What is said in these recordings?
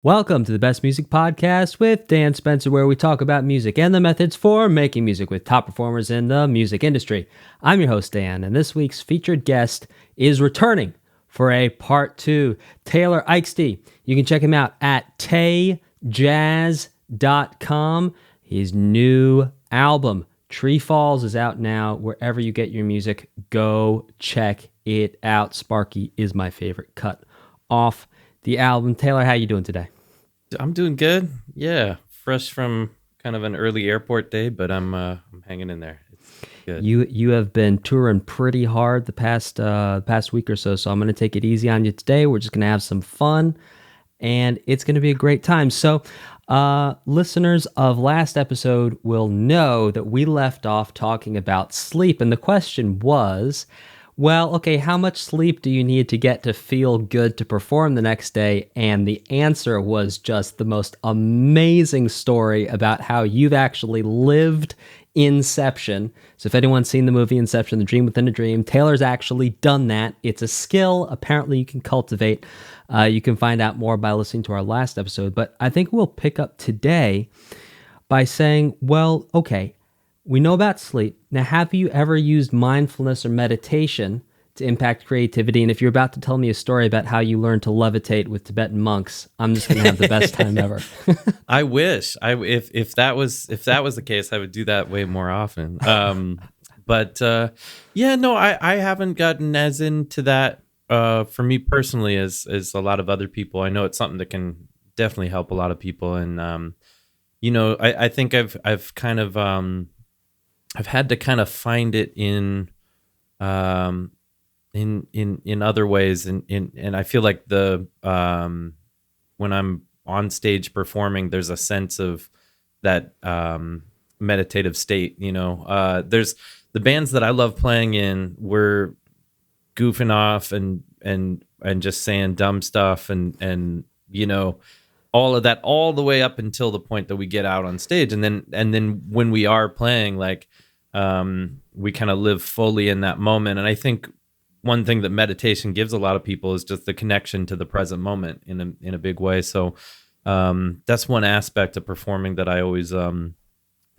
Welcome to the Best Music Podcast with Dan Spencer, where we talk about music and the methods for making music with top performers in the music industry. I'm your host, Dan, and this week's featured guest is returning for a part 2, Taylor Eigsti. You can check him out at tayjazz.com. His new album, Tree Falls, is out now. Wherever you get your music, go check it out. Sparky is my favorite cut off the album. Taylor, how you doing today? I'm doing good. Yeah, fresh from kind of an early airport day, but I'm hanging in there. It's good. You have been touring pretty hard the past week or so, so I'm going to take it easy on you today. We're just going to have some fun, and it's going to be a great time. So, listeners of last episode will know that we left off talking about sleep, and the question was, well, okay, how much sleep do you need to get to feel good to perform the next day? And the answer was just the most amazing story about how you've actually lived Inception. So if anyone's seen the movie Inception, The Dream Within a Dream, Taylor's actually done that. It's a skill apparently you can cultivate. You can find out more by listening to our last episode. But I think we'll pick up today by saying, well, okay, we know about sleep. Now, have you ever used mindfulness or meditation to impact creativity? And if you're about to tell me a story about how you learned to levitate with Tibetan monks, I'm just going to have the best time ever. I wish. If that was the case, I would do that way more often. But I haven't gotten as into that for me personally as a lot of other people. I know it's something that can definitely help a lot of people, and I think I've kind of I've had to kind of find it in other ways, and I feel like when I'm on stage performing, there's a sense of that meditative state. There's the bands that I love playing in. We're goofing off and just saying dumb stuff and all of that all the way up until the point that we get out on stage, and then when we are playing, like we kind of live fully in that moment. And I think one thing that meditation gives a lot of people is just the connection to the present moment in a big way. So that's one aspect of performing that I always kind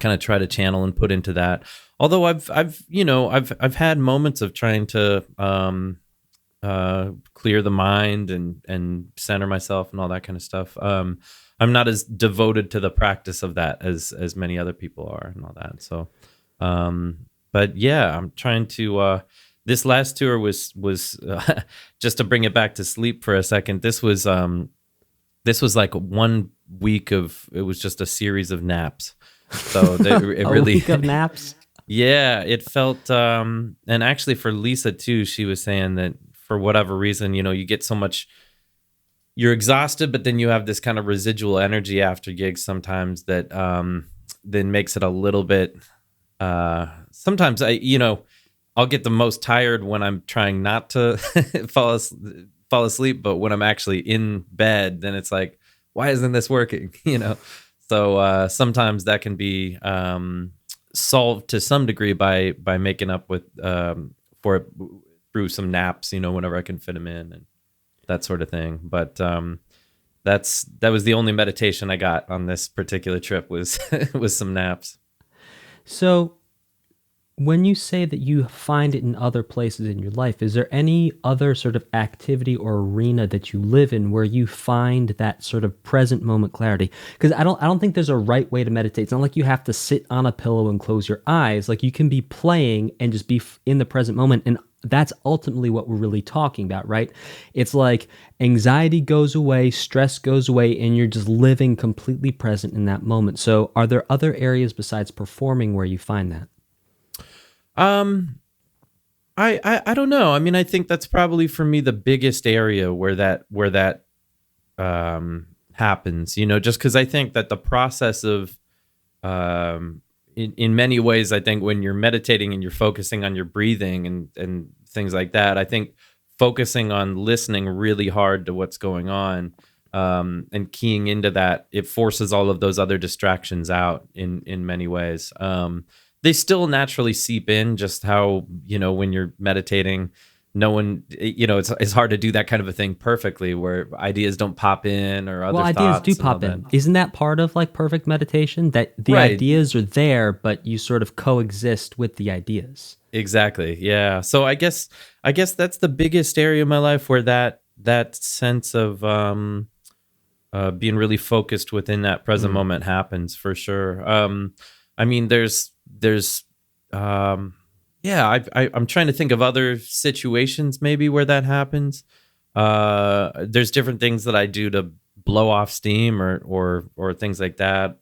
of try to channel and put into that. Although I've had moments of trying to clear the mind and center myself and all that kind of stuff. I'm not as devoted to the practice of that as many other people are and all that. So, but yeah, I'm trying to. This last tour was just to bring it back to sleep for a second. This was like 1 week of, it was just a series of naps. So it really week of naps. Yeah, it felt. And actually, for Lisa too, she was saying that for whatever reason, you get so much. You're exhausted, but then you have this kind of residual energy after gigs sometimes that then makes it a little bit. Sometimes I'll get the most tired when I'm trying not to fall asleep, but when I'm actually in bed, then it's like, why isn't this working? So sometimes that can be solved to some degree by making up with for it through some naps, whenever I can fit them in and that sort of thing. But that was the only meditation I got on this particular trip was some naps. So when you say that you find it in other places in your life, is there any other sort of activity or arena that you live in where you find that sort of present moment clarity? Because I don't think there's a right way to meditate. It's not like you have to sit on a pillow and close your eyes. Like you can be playing and just be in the present moment, and that's ultimately what we're really talking about, right? It's like anxiety goes away, stress goes away, and you're just living completely present in that moment. So are there other areas besides performing where you find that? I don't know. I mean, I think that's probably for me the biggest area where that happens, just because I think that the process of in many ways, I think when you're meditating and you're focusing on your breathing and things like that, I think focusing on listening really hard to what's going on and keying into that, it forces all of those other distractions out in many ways. They still naturally seep in, just how, when you're meditating, no one, it's hard to do that kind of a thing perfectly, where ideas don't pop in or other ideas thoughts do and all pop in. that. Isn't that part of like perfect meditation? That the Right. ideas are there, but you sort of coexist with the ideas. Exactly. Yeah. So I guess that's the biggest area of my life where that sense of being really focused within that present moment happens, for sure. I mean, there's I'm trying to think of other situations maybe where that happens. There's different things that I do to blow off steam or things like that.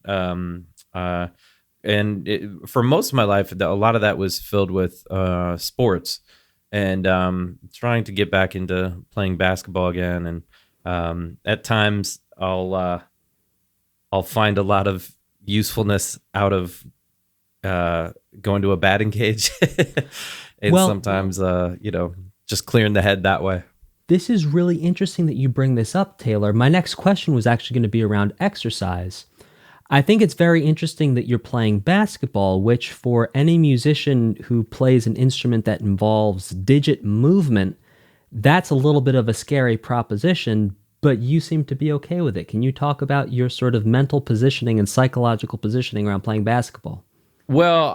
For most of my life, a lot of that was filled with sports, and trying to get back into playing basketball again. And at times, I'll find a lot of usefulness out of going to a batting cage, and sometimes just clearing the head that way. This is really interesting that you bring this up, Taylor. My next question was actually going to be around exercise. I think it's very interesting that you're playing basketball, which for any musician who plays an instrument that involves digit movement, that's a little bit of a scary proposition, but you seem to be okay with it. Can you talk about your sort of mental positioning and psychological positioning around playing basketball? Well,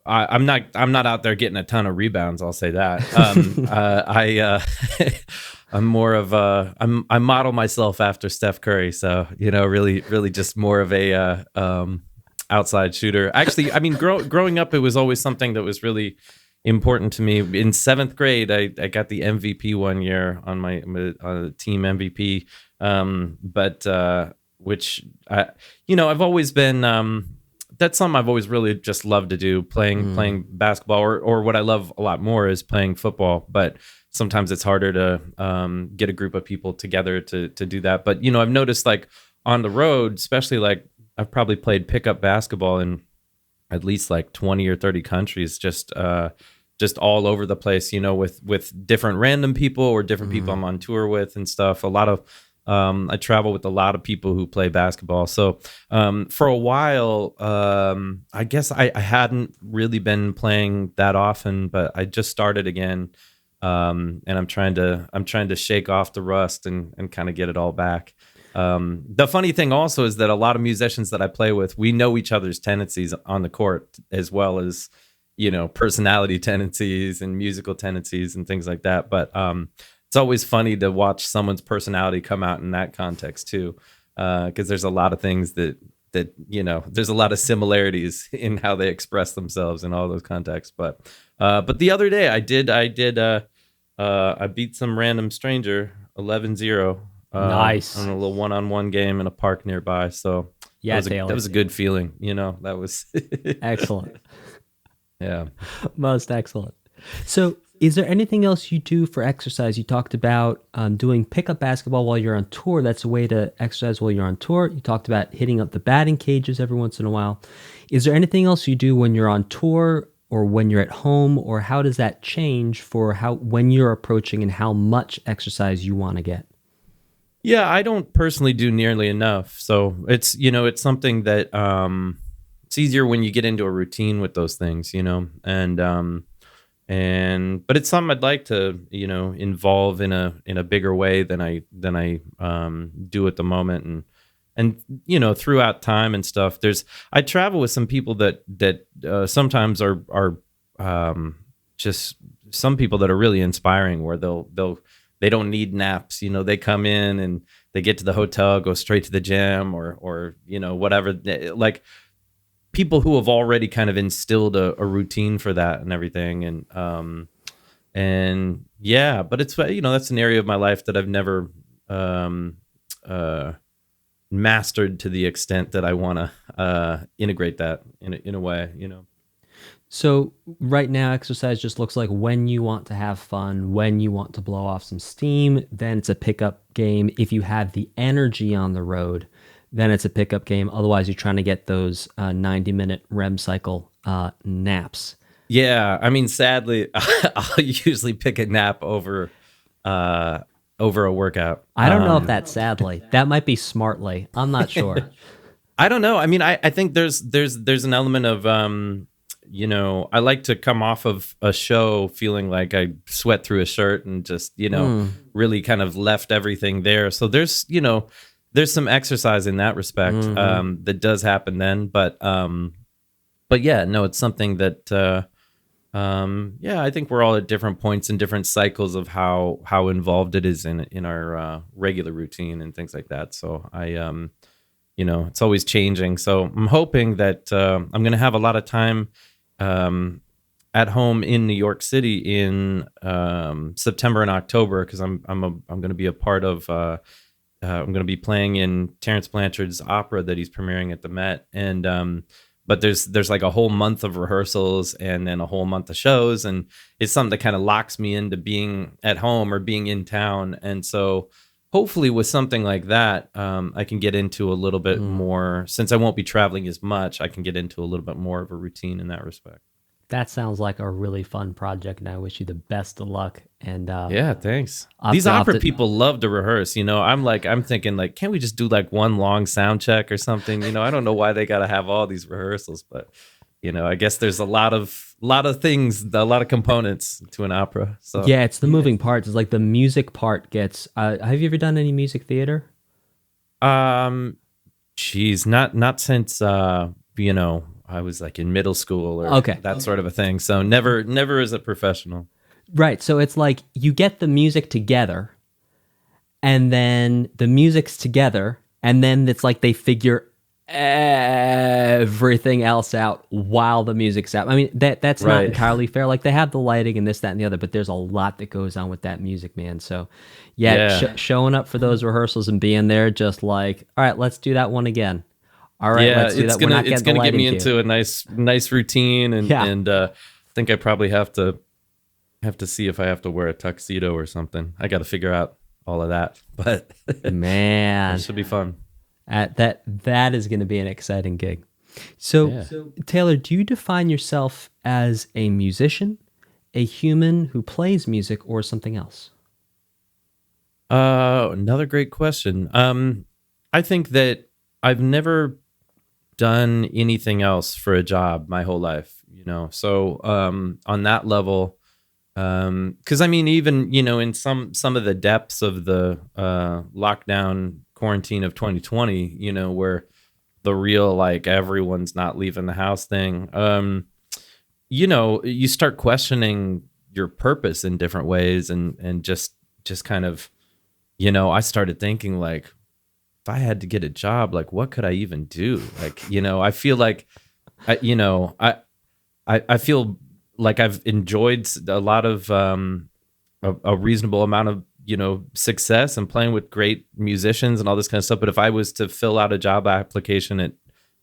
I'm not out there getting a ton of rebounds. I'll say that. I'm more of I model myself after Steph Curry, so really just more of a outside shooter. Actually, I mean, growing up, it was always something that was really important to me. In 7th grade, I got the MVP one year on my team MVP, which I've always been. That's something I've always really just loved to do, playing basketball, or what I love a lot more is playing football. But sometimes it's harder to get a group of people together to do that. But I've noticed, like, on the road, especially, like, I've probably played pickup basketball in at least like 20 or 30 countries, just all over the place, with different random people or different people I'm on tour with and stuff. A lot of I travel with a lot of people who play basketball. So for a while, I guess I hadn't really been playing that often, but I just started again, and I'm trying to shake off the rust and kind of get it all back. The funny thing also is that a lot of musicians that I play with, we know each other's tendencies on the court, as well as personality tendencies and musical tendencies and things like that. But it's always funny to watch someone's personality come out in that context too, because there's a lot of things that there's a lot of similarities in how they express themselves in all those contexts. But the other day I beat some random stranger 11-0. Nice. On a little one-on-one game in a park nearby. So yeah, that was a good feeling. That was excellent. Yeah, most excellent. So is there anything else you do for exercise? You talked about doing pickup basketball while you're on tour. That's a way to exercise while you're on tour. You talked about hitting up the batting cages every once in a while. Is there anything else you do when you're on tour or when you're at home, or how does that change for when you're approaching and how much exercise you want to get? Yeah, I don't personally do nearly enough. So it's something that it's easier when you get into a routine with those things, but it's something I'd like to, involve in a bigger way than I do at the moment. And throughout time and stuff, I travel with some people that sometimes are just some people that are really inspiring, where they don't need naps. They come in and they get to the hotel, go straight to the gym or whatever, like people who have already kind of instilled a routine for that and everything. And yeah, but it's, that's an area of my life that I've never mastered to the extent that I want to integrate that in a way, So right now, exercise just looks like when you want to have fun, when you want to blow off some steam, then it's a pickup game. If you have the energy on the road, then it's a pickup game. Otherwise, you're trying to get those 90-minute REM cycle naps. Yeah, I mean, sadly, I'll usually pick a nap over a workout. I don't know if that's sadly. That might be smartly. I'm not sure. I don't know. I mean, I think there's an element of I like to come off of a show feeling like I sweat through a shirt and just, really kind of left everything there. So there's some exercise in that respect that does happen then. But yeah, no, it's something that, I think we're all at different points and different cycles of how involved it is in our regular routine and things like that. So it's always changing. So I'm hoping that I'm going to have a lot of time at home in New York City in September and October, because I'm going to be a part of. I'm going to be playing in Terence Blanchard's opera that he's premiering at the Met, and but there's like a whole month of rehearsals and then a whole month of shows, and it's something that kind of locks me into being at home or being in town. And so hopefully with something like that, I can get into a little bit more, since I won't be traveling as much, I can get into a little bit more of a routine in that respect. That sounds like a really fun project, and I wish you the best of luck. And yeah, thanks. These opera people love to rehearse. I'm thinking like, can't we just do like one long sound check or something? I don't know why they got to have all these rehearsals, but I guess there's a lot of things, a lot of components to an opera. So yeah, it's the moving parts. It's like the music part gets. Have you ever done any music theater? Geez, not since I was like in middle school or that sort of a thing. So never as a professional. Right. So it's like you get the music together, and then the music's together, and then it's like they figure everything else out while the music's out. I mean, that's not entirely fair. Like they have the lighting and this, that, and the other, but there's a lot that goes on with that music, man. So showing up for those rehearsals and being there, just like, all right, let's do that one again. All right, let's do that. It's gonna get me into a nice routine, and I think I probably have to see if I have to wear a tuxedo or something. I got to figure out all of that, but man, it should be fun. That is going to be an exciting gig. So Taylor, do you define yourself as a musician, a human who plays music, or something else? Another great question. I think that I've never done anything else for a job my whole life, so on that level, because I mean, even in some of the depths of the lockdown quarantine of 2020, where the real like everyone's not leaving the house thing, you start questioning your purpose in different ways, and just kind of, I started thinking like, if I had to get a job, like what could I even do? Like, I feel like, I feel like I've enjoyed a lot of a reasonable amount of success and playing with great musicians and all this kind of stuff. But if I was to fill out a job application at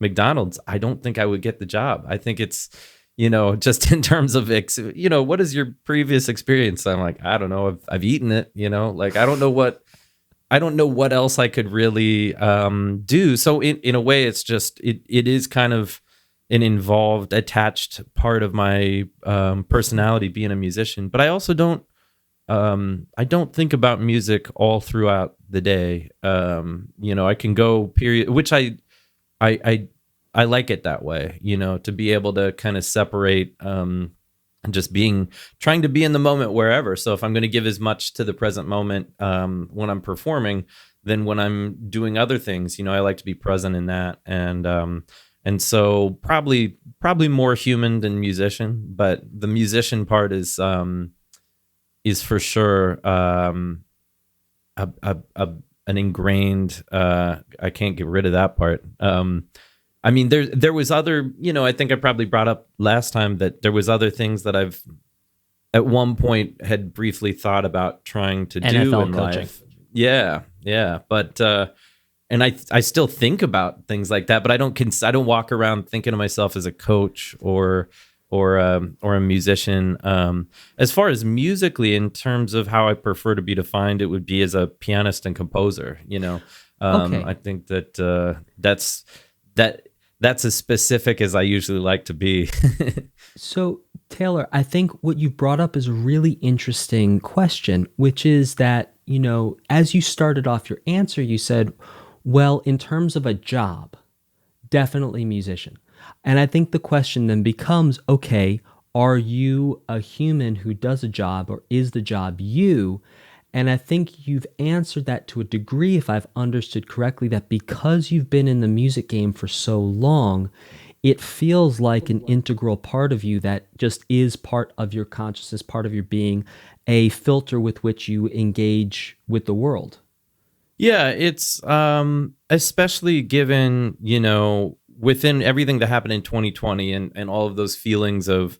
McDonald's, I don't think I would get the job. I think it's just in terms of what is your previous experience? I'm like, I don't know. I've eaten it. Like I don't know what else I could really do. So in a way, it's just it is kind of an involved, attached part of my personality, being a musician. But I also don't think about music all throughout the day. I can go period, which I like it that way. To be able to kind of separate. Just trying to be in the moment wherever. So if I'm going to give as much to the present moment when I'm performing, then when I'm doing other things, I like to be present in that. And so probably more human than musician, but the musician part is for sure an ingrained. I can't get rid of that part. I mean, there was other, I think I probably brought up last time that there was other things that I've at one point had briefly thought about trying to do NFL in coaching. life. Yeah. But and I still think about things like that, but I don't walk around thinking of myself as a coach or a musician. As far as musically, in terms of how I prefer to be defined, it would be as a pianist and composer. I think that that's as specific as I usually like to be. So, Taylor, I think what you brought up is a really interesting question, which is that, as you started off your answer, you said, well, in terms of a job, definitely musician. And I think the question then becomes, okay, are you a human who does a job, or is the job you? And I think you've answered that to a degree, if I've understood correctly, that because you've been in the music game for so long, it feels like an integral part of you that just is part of your consciousness, part of your being, a filter with which you engage with the world. Yeah, it's especially given, within everything that happened in 2020 and all of those feelings of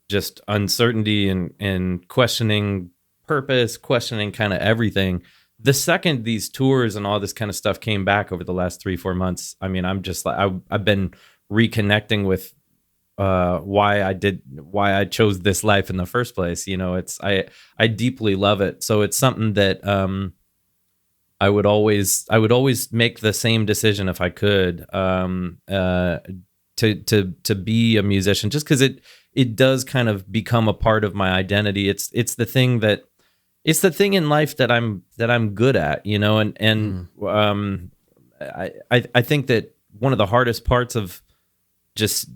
just uncertainty and questioning purpose, questioning kind of everything. The second these tours and all this kind of stuff came back over the last 3-4 months, I mean, I'm just like, I've been reconnecting with why I chose this life in the first place. I deeply love it. So it's something that I would always make the same decision if I could, to be a musician, just because it does kind of become a part of my identity. It's the thing in life that I'm good at, I think that one of the hardest parts of just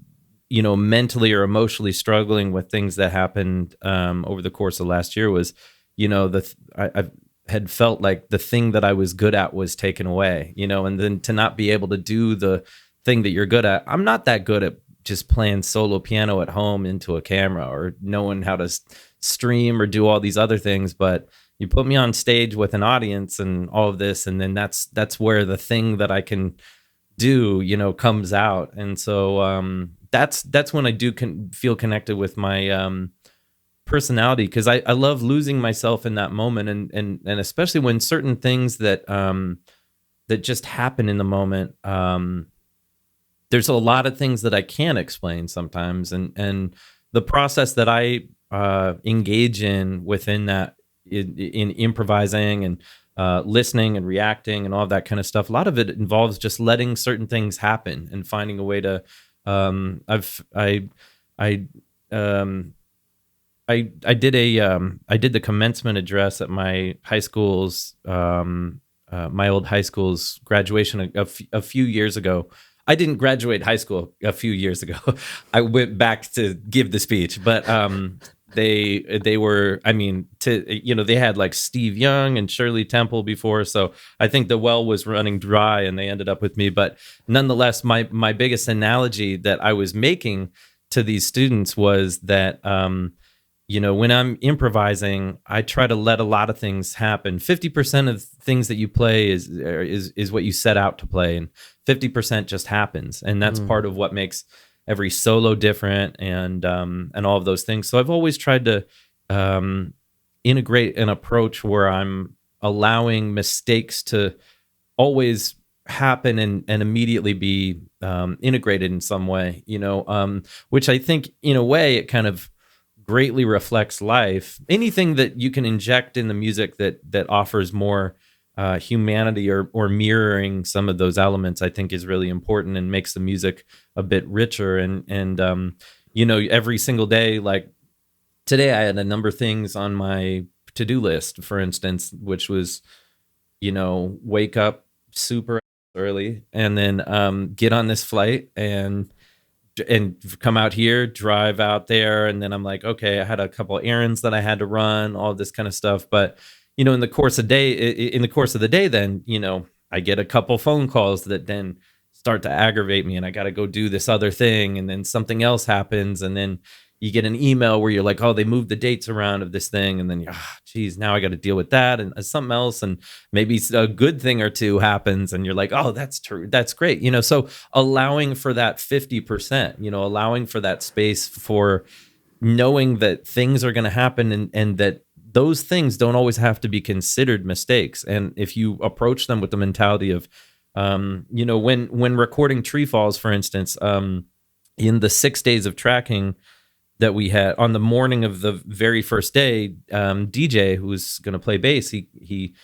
mentally or emotionally struggling with things that happened over the course of last year was, I had felt like the thing that I was good at was taken away, and then to not be able to do the thing that you're good at. I'm not that good at just playing solo piano at home into a camera or knowing how to stream or do all these other things, but you put me on stage with an audience and all of this, and then that's where the thing that I can do, comes out. And so that's when I do feel connected with my personality, because I love losing myself in that moment, and especially when certain things that just happen in the moment. There's a lot of things that I can't explain sometimes, and the process that I engage in within that, in improvising and listening and reacting and all of that kind of stuff, a lot of it involves just letting certain things happen and finding a way to I did the commencement address at my high school's my old high school's graduation a few years ago. I didn't graduate high school a few years ago. I went back to give the speech, but they were, I mean, they had like Steve Young and Shirley Temple before, so I think the well was running dry and they ended up with me. But nonetheless, my biggest analogy that I was making to these students was that when I'm improvising, I try to let a lot of things happen. 50% of things that you play is what you set out to play, and 50% just happens, and that's part of what makes every solo different, and all of those things. So I've always tried to integrate an approach where I'm allowing mistakes to always happen and immediately be integrated in some way, which I think in a way it kind of greatly reflects life. Anything that you can inject in the music that offers more humanity or mirroring some of those elements, I think is really important and makes the music a bit richer. And every single day, like today, I had a number of things on my to-do list, for instance, which was, wake up super early and then get on this flight and come out here, drive out there. And then I'm like, okay, I had a couple of errands that I had to run, all this kind of stuff. But, in the course of the day, then, I get a couple phone calls that then start to aggravate me, and I got to go do this other thing. And then something else happens. And then you get an email where you're like, oh, they moved the dates around of this thing. And then, geez, now I got to deal with that and something else. And maybe a good thing or two happens and you're like, oh, that's true. That's great. So allowing for that 50%, allowing for that space for knowing that things are going to happen and that those things don't always have to be considered mistakes. And if you approach them with the mentality of, when recording Tree Falls, for instance, in the 6 days of tracking that we had on the morning of the very first day, DJ who was going to play bass, he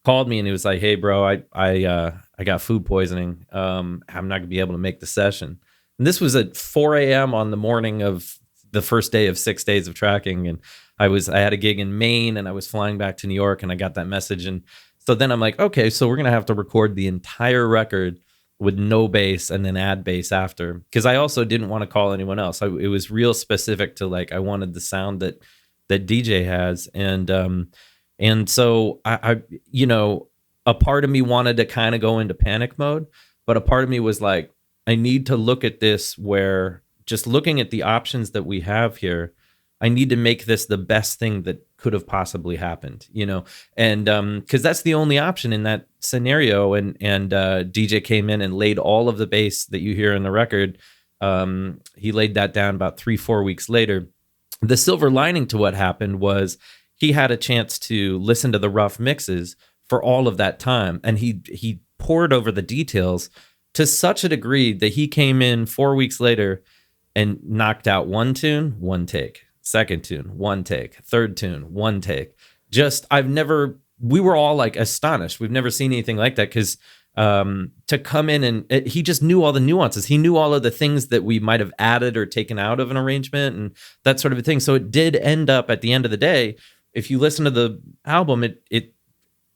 called me and he was like, hey bro, I got food poisoning. I'm not gonna be able to make the session. And this was at 4 a.m. on the morning of the first day of 6 days of tracking. And I had a gig in Maine and I was flying back to New York and I got that message. And so then I'm like, okay, so we're going to have to record the entire record with no bass and then add bass after, because I also didn't want to call anyone else. It was real specific to like I wanted the sound that DJ has, and so I you know, a part of me wanted to kind of go into panic mode, but a part of me was like, I need to look at this where just looking at the options that we have here, I need to make this the best thing that could have possibly happened, you know, and because that's the only option in that scenario. And DJ came in and laid all of the bass that you hear in the record. He laid that down about 3-4 weeks later. The silver lining to what happened was he had a chance to listen to the rough mixes for all of that time, and he poured over the details to such a degree that he came in 4 weeks later and knocked out one tune, one take. Second tune, one take. Third tune, one take. We were all like astonished. We've never seen anything like that, because to come in and he just knew all the nuances. He knew all of the things that we might have added or taken out of an arrangement and that sort of a thing. So it did end up at the end of the day, if you listen to the album,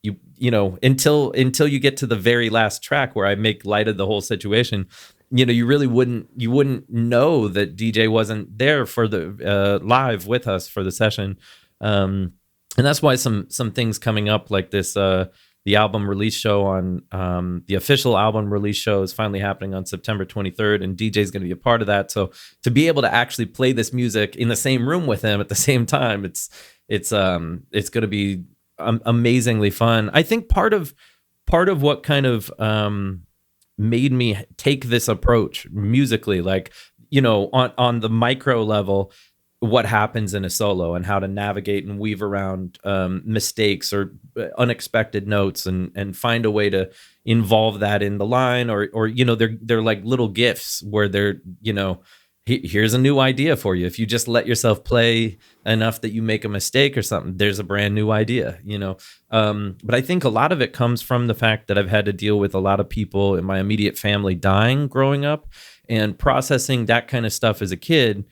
you know, until you get to the very last track where I make light of the whole situation, you know, you wouldn't know that DJ wasn't there for the live with us for the session, and that's why some things coming up like this, the album release show on the official album release show is finally happening on September 23rd, and DJ is going to be a part of that. So to be able to actually play this music in the same room with him at the same time, it's going to be amazingly fun. I think part of what kind of made me take this approach musically, like, you know, on the micro level, what happens in a solo and how to navigate and weave around mistakes or unexpected notes and find a way to involve that in the line, or you know, they're like little gifts where they're, you know, here's a new idea for you. If you just let yourself play enough that you make a mistake or something, there's a brand new idea, you know. But I think a lot of it comes from the fact that I've had to deal with a lot of people in my immediate family dying growing up, and processing that kind of stuff as a kid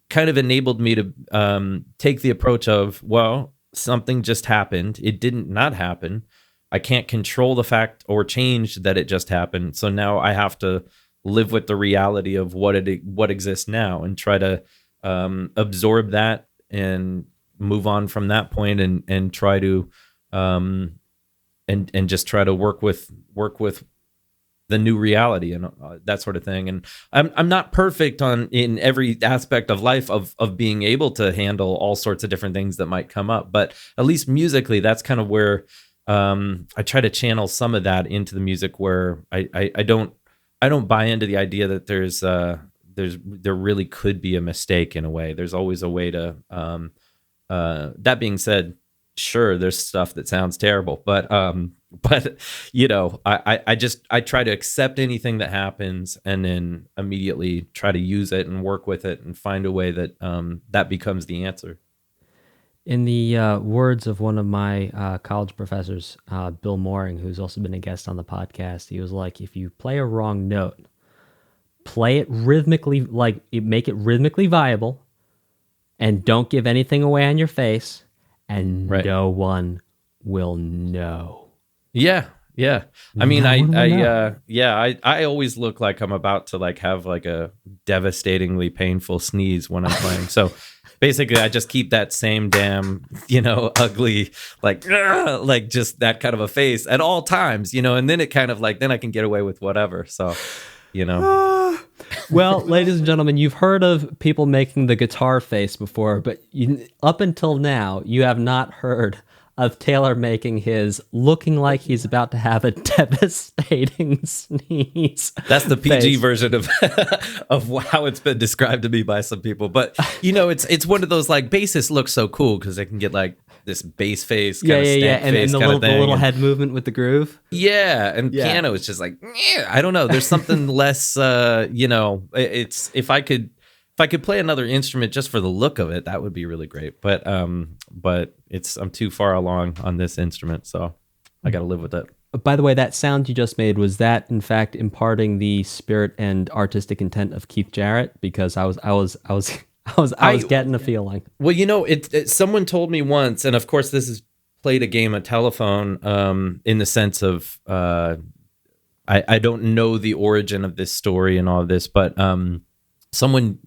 kind of enabled me to take the approach of, well, something just happened. It didn't not happen. I can't control the fact or change that it just happened. So now I have to live with the reality of what exists now, and try to absorb that and move on from that point, and try to and just try to work with the new reality and that sort of thing. And I'm not perfect in every aspect of life of being able to handle all sorts of different things that might come up, but at least musically, that's kind of where I try to channel some of that into the music, where I don't buy into the idea that there really could be a mistake in a way. There's always a way to, that being said, sure, there's stuff that sounds terrible, but you know, I try to accept anything that happens and then immediately try to use it and work with it and find a way that, that becomes the answer. In the words of one of my college professors, Bill Mooring, who's also been a guest on the podcast, he was like, if you play a wrong note, play it rhythmically, like make it rhythmically viable, and don't give anything away on your face, and no one will know. Yeah. Yeah. I mean, I always look like I'm about to like have like a devastatingly painful sneeze when I'm playing. So basically I just keep that same damn, you know, ugly, like just that kind of a face at all times, you know, and then it kind of like, then I can get away with whatever. So, you know. Well, ladies and gentlemen, you've heard of people making the guitar face before, but up until now, you have not heard of Taylor making his looking like he's about to have a devastating sneeze. That's the PG version of how it's been described to me by some people. But you know, it's one of those like bassists look so cool because they can get like this bass face, kind of stank face, and the little head movement with the groove. Yeah, and piano is just like I don't know. There's something less. You know, it's if I could play another instrument just for the look of it, that would be really great. But I'm too far along on this instrument, so I got to live with it. By the way, that sound you just made, was that in fact imparting the spirit and artistic intent of Keith Jarrett? Because I was getting a feeling. Well, you know, someone told me once, and of course this is played a game of telephone in the sense of I don't know the origin of this story and all of this, but someone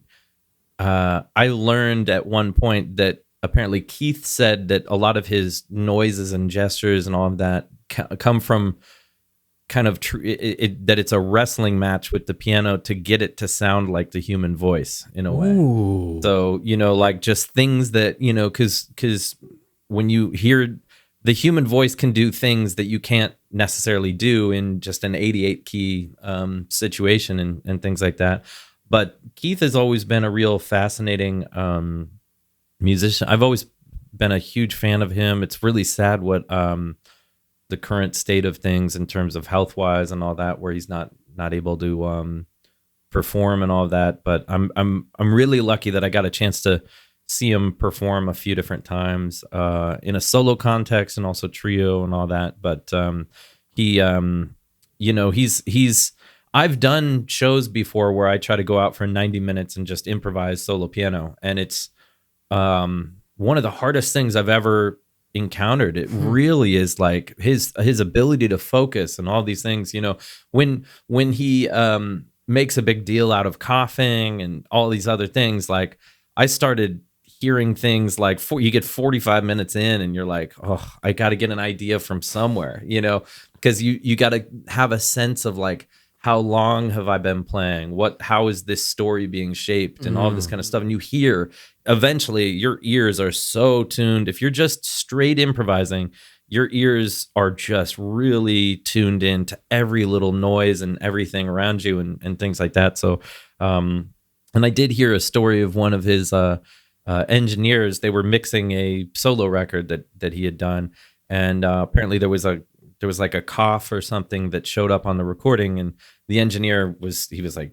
I learned at one point that apparently Keith said that a lot of his noises and gestures and all of that come from kind of that it's a wrestling match with the piano to get it to sound like the human voice in a way. Ooh. So, like just things that, because when you hear the human voice can do things that you can't necessarily do in just an 88 key situation and things like that. But Keith has always been a real fascinating musician. I've always been a huge fan of him. It's really sad what the current state of things in terms of health wise and all that, where he's not able to perform and all of that. But I'm really lucky that I got a chance to see him perform a few different times in a solo context and also trio and all that. But he's I've done shows before where I try to go out for 90 minutes and just improvise solo piano, and it's one of the hardest things I've ever encountered. It really is like his ability to focus and all these things. When he makes a big deal out of coughing and all these other things, like I started hearing things like you get 45 minutes in and you're like, oh, I got to get an idea from somewhere, because you got to have a sense of like, how long have I been playing? How is this story being shaped and all this kind of stuff? And you hear, eventually your ears are so tuned. If you're just straight improvising, your ears are just really tuned in to every little noise and everything around you and things like that. So, and I did hear a story of one of his engineers. They were mixing a solo record that he had done. And apparently there was like a cough or something that showed up on the recording, and the engineer was like,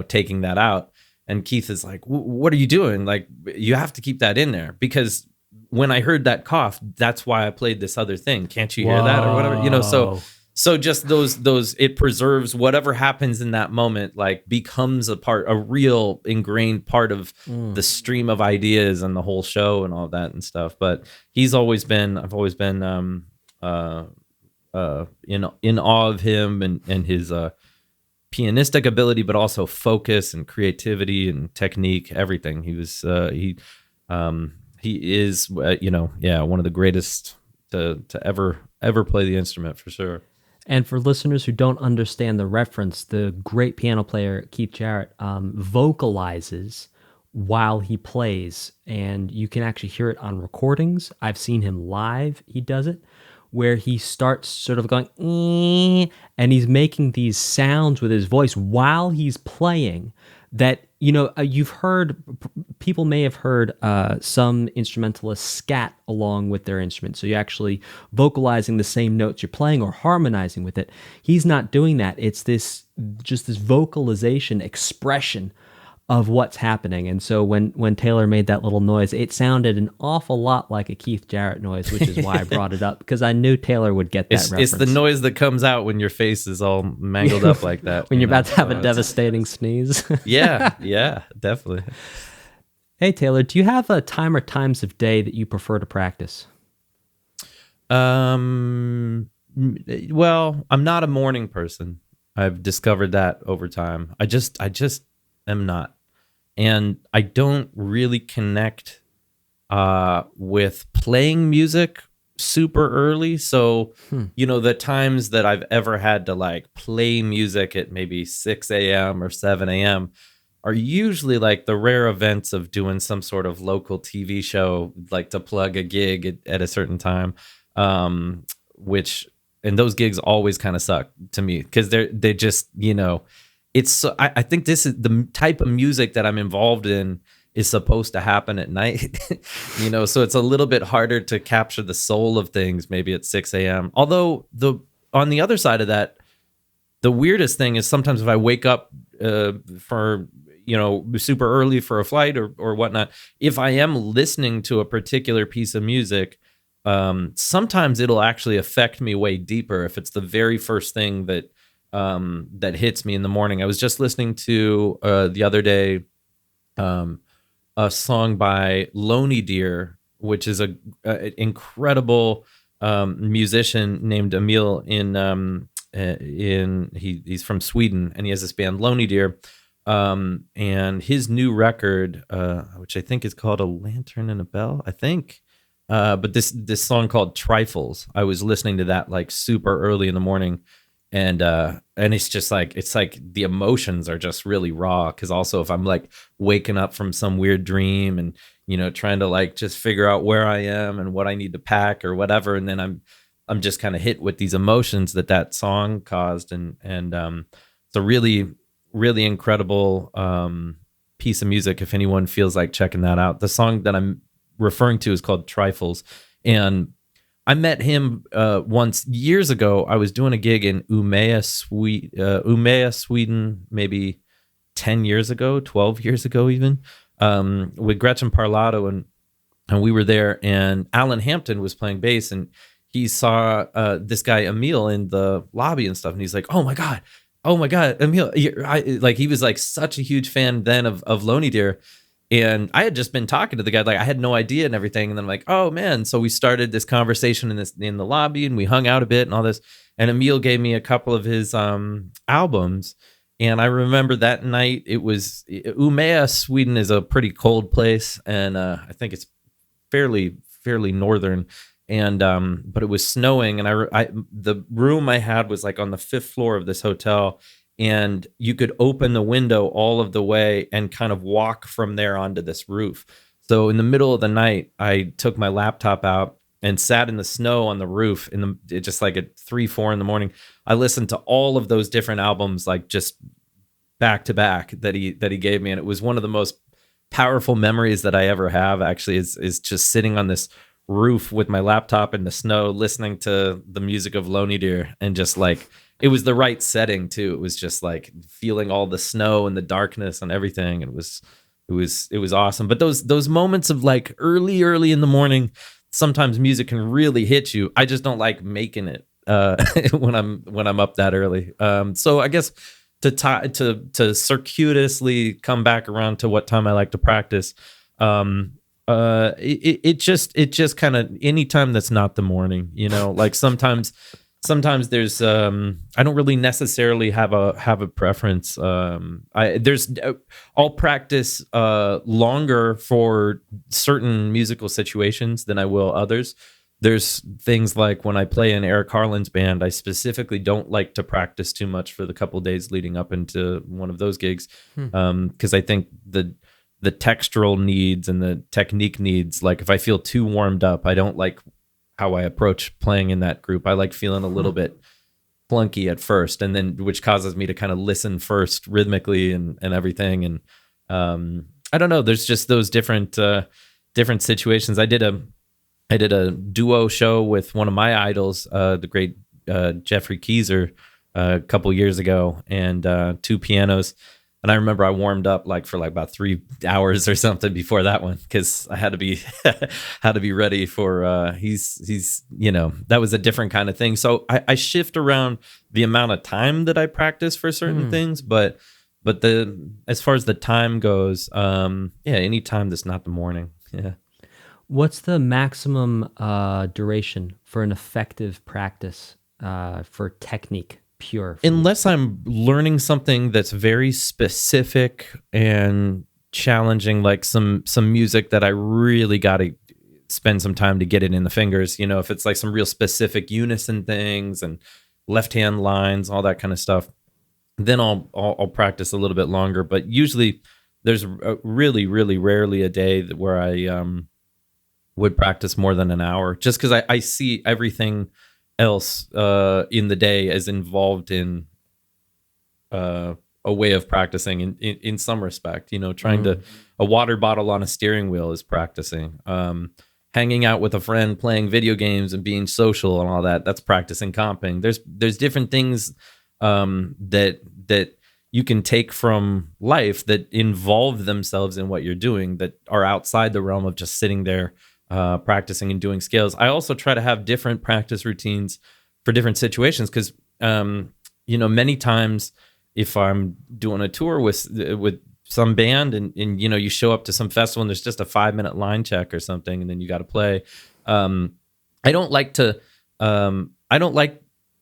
taking that out. And Keith is like, what are you doing? Like, you have to keep that in there, because when I heard that cough, that's why I played this other thing. Can't you hear that or whatever? So just those, it preserves whatever happens in that moment, like becomes a real ingrained part of the stream of ideas and the whole show and all that and stuff. But I've always been in awe of him and his pianistic ability, but also focus and creativity and technique, everything. He is one of the greatest to ever play the instrument, for sure. And for listeners who don't understand the reference, the great piano player Keith Jarrett vocalizes while he plays, and you can actually hear it on recordings. I've seen him live. He does it, where he starts sort of going, and he's making these sounds with his voice while he's playing that, you've heard, people may have heard some instrumentalists scat along with their instrument. So you're actually vocalizing the same notes you're playing or harmonizing with it. He's not doing that. It's this vocalization expression of what's happening. And so when Taylor made that little noise, it sounded an awful lot like a Keith Jarrett noise, which is why I brought it up, because I knew Taylor would get that reference. It's the noise that comes out when your face is all mangled up like that. When you're about to have a devastating sneeze. Yeah, definitely. Hey, Taylor, do you have a time or times of day that you prefer to practice? Well, I'm not a morning person. I've discovered that over time. I just am not. And I don't really connect with playing music super early. So, the times that I've ever had to like play music at maybe 6 a.m. or 7 a.m. are usually like the rare events of doing some sort of local TV show, like to plug a gig at a certain time, and those gigs always kind of suck to me, because they just, I think this is the type of music that I'm involved in is supposed to happen at night, so it's a little bit harder to capture the soul of things maybe at 6 a.m. Although on the other side of that, the weirdest thing is sometimes if I wake up for, super early for a flight or whatnot, if I am listening to a particular piece of music, sometimes it'll actually affect me way deeper if it's the very first thing that hits me in the morning. I was just listening to the other day a song by Lonely Deer, which is an incredible musician named Emil in he's from Sweden, and he has this band Lonely Deer. And his new record, which I think is called A Lantern and a Bell, I think. But this song called Trifles, I was listening to that like super early in the morning, and it's just like, it's like the emotions are just really raw, because also if I'm like waking up from some weird dream and, you know, trying to like just figure out where I am and what I need to pack or whatever, and then I'm just kind of hit with these emotions that song caused, and it's a really, really incredible piece of music if anyone feels like checking that out. The song that I'm referring to is called Trifles, and I met him once years ago. I was doing a gig in Umeå, Sweden, maybe 10 years ago, 12 years ago even, with Gretchen Parlato, and we were there, and Alan Hampton was playing bass, and he saw this guy Emil in the lobby and stuff, and he's like, oh my god, Emil, he was like such a huge fan then of Lonely Deer. And I had just been talking to the guy, like I had no idea and everything. And then I'm like, oh man. So we started this conversation in the lobby, and we hung out a bit and all this. And Emil gave me a couple of his albums. And I remember that night, it was Umeå, Sweden is a pretty cold place. And I think it's fairly northern. And but it was snowing, and I the room I had was like on the 5th floor of this hotel, and you could open the window all of the way and kind of walk from there onto this roof. So in the middle of the night, I took my laptop out and sat in the snow on the roof just like at 3-4 in the morning. I listened to all of those different albums, like just back to back, that he gave me, and it was one of the most powerful memories that I ever have. Actually, is just sitting on this roof with my laptop in the snow, listening to the music of Lonely Deer, and just like, it was the right setting too. It was just like feeling all the snow and the darkness and everything. It was awesome. But those moments of like early in the morning, sometimes music can really hit you. I just don't like making it when I'm up that early. So I guess to circuitously come back around to what time I like to practice, it just kind of anytime that's not the morning, you know, like sometimes there's I don't really necessarily have a preference. I'll practice longer for certain musical situations than I will others. There's things like when I play in Eric Harlan's band, I specifically don't like to practice too much for the couple days leading up into one of those gigs, because I think the textural needs and the technique needs, like if I feel too warmed up, I don't like how I approach playing in that group. I like feeling a little bit clunky at first, and then which causes me to kind of listen first rhythmically and everything. And I don't know, there's just those different situations. I did a duo show with one of my idols, the great Jeffrey Keyser, a couple years ago, and 2 pianos. And I remember I warmed up for about 3 hours or something before that one, because I had to be ready for he's that was a different kind of thing. So I shift around the amount of time that I practice for certain things, but as far as the time goes, any time that's not the morning. Yeah. What's the maximum duration for an effective practice for technique? Pure, unless I'm learning something that's very specific and challenging, like some music that I really got to spend some time to get it in the fingers. You know, if it's like some real specific unison things and left hand lines, all that kind of stuff, then I'll practice a little bit longer. But usually, there's really, really rarely a day where I would practice more than an hour, just because I see everything else in the day as involved in a way of practicing in some respect. You know, trying to a water bottle on a steering wheel is practicing. Hanging out with a friend, playing video games and being social and all that's practicing comping. There's different things that you can take from life that involve themselves in what you're doing, that are outside the realm of just sitting there practicing and doing scales. I also try to have different practice routines for different situations, because many times if I'm doing a tour with some band and you show up to some festival and there's just a 5-minute line check or something, and then you got to play. I don't like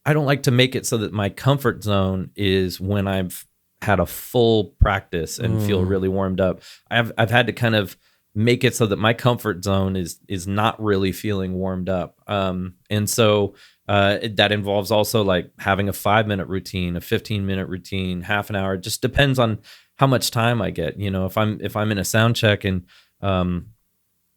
I don't like to make it so that my comfort zone is when I've had a full practice and feel really warmed up. I've had to kind of make it so that my comfort zone is not really feeling warmed up. And so that involves also like having a 5-minute routine, a 15-minute routine, half an hour. It just depends on how much time I get. You know, if I'm in a sound check and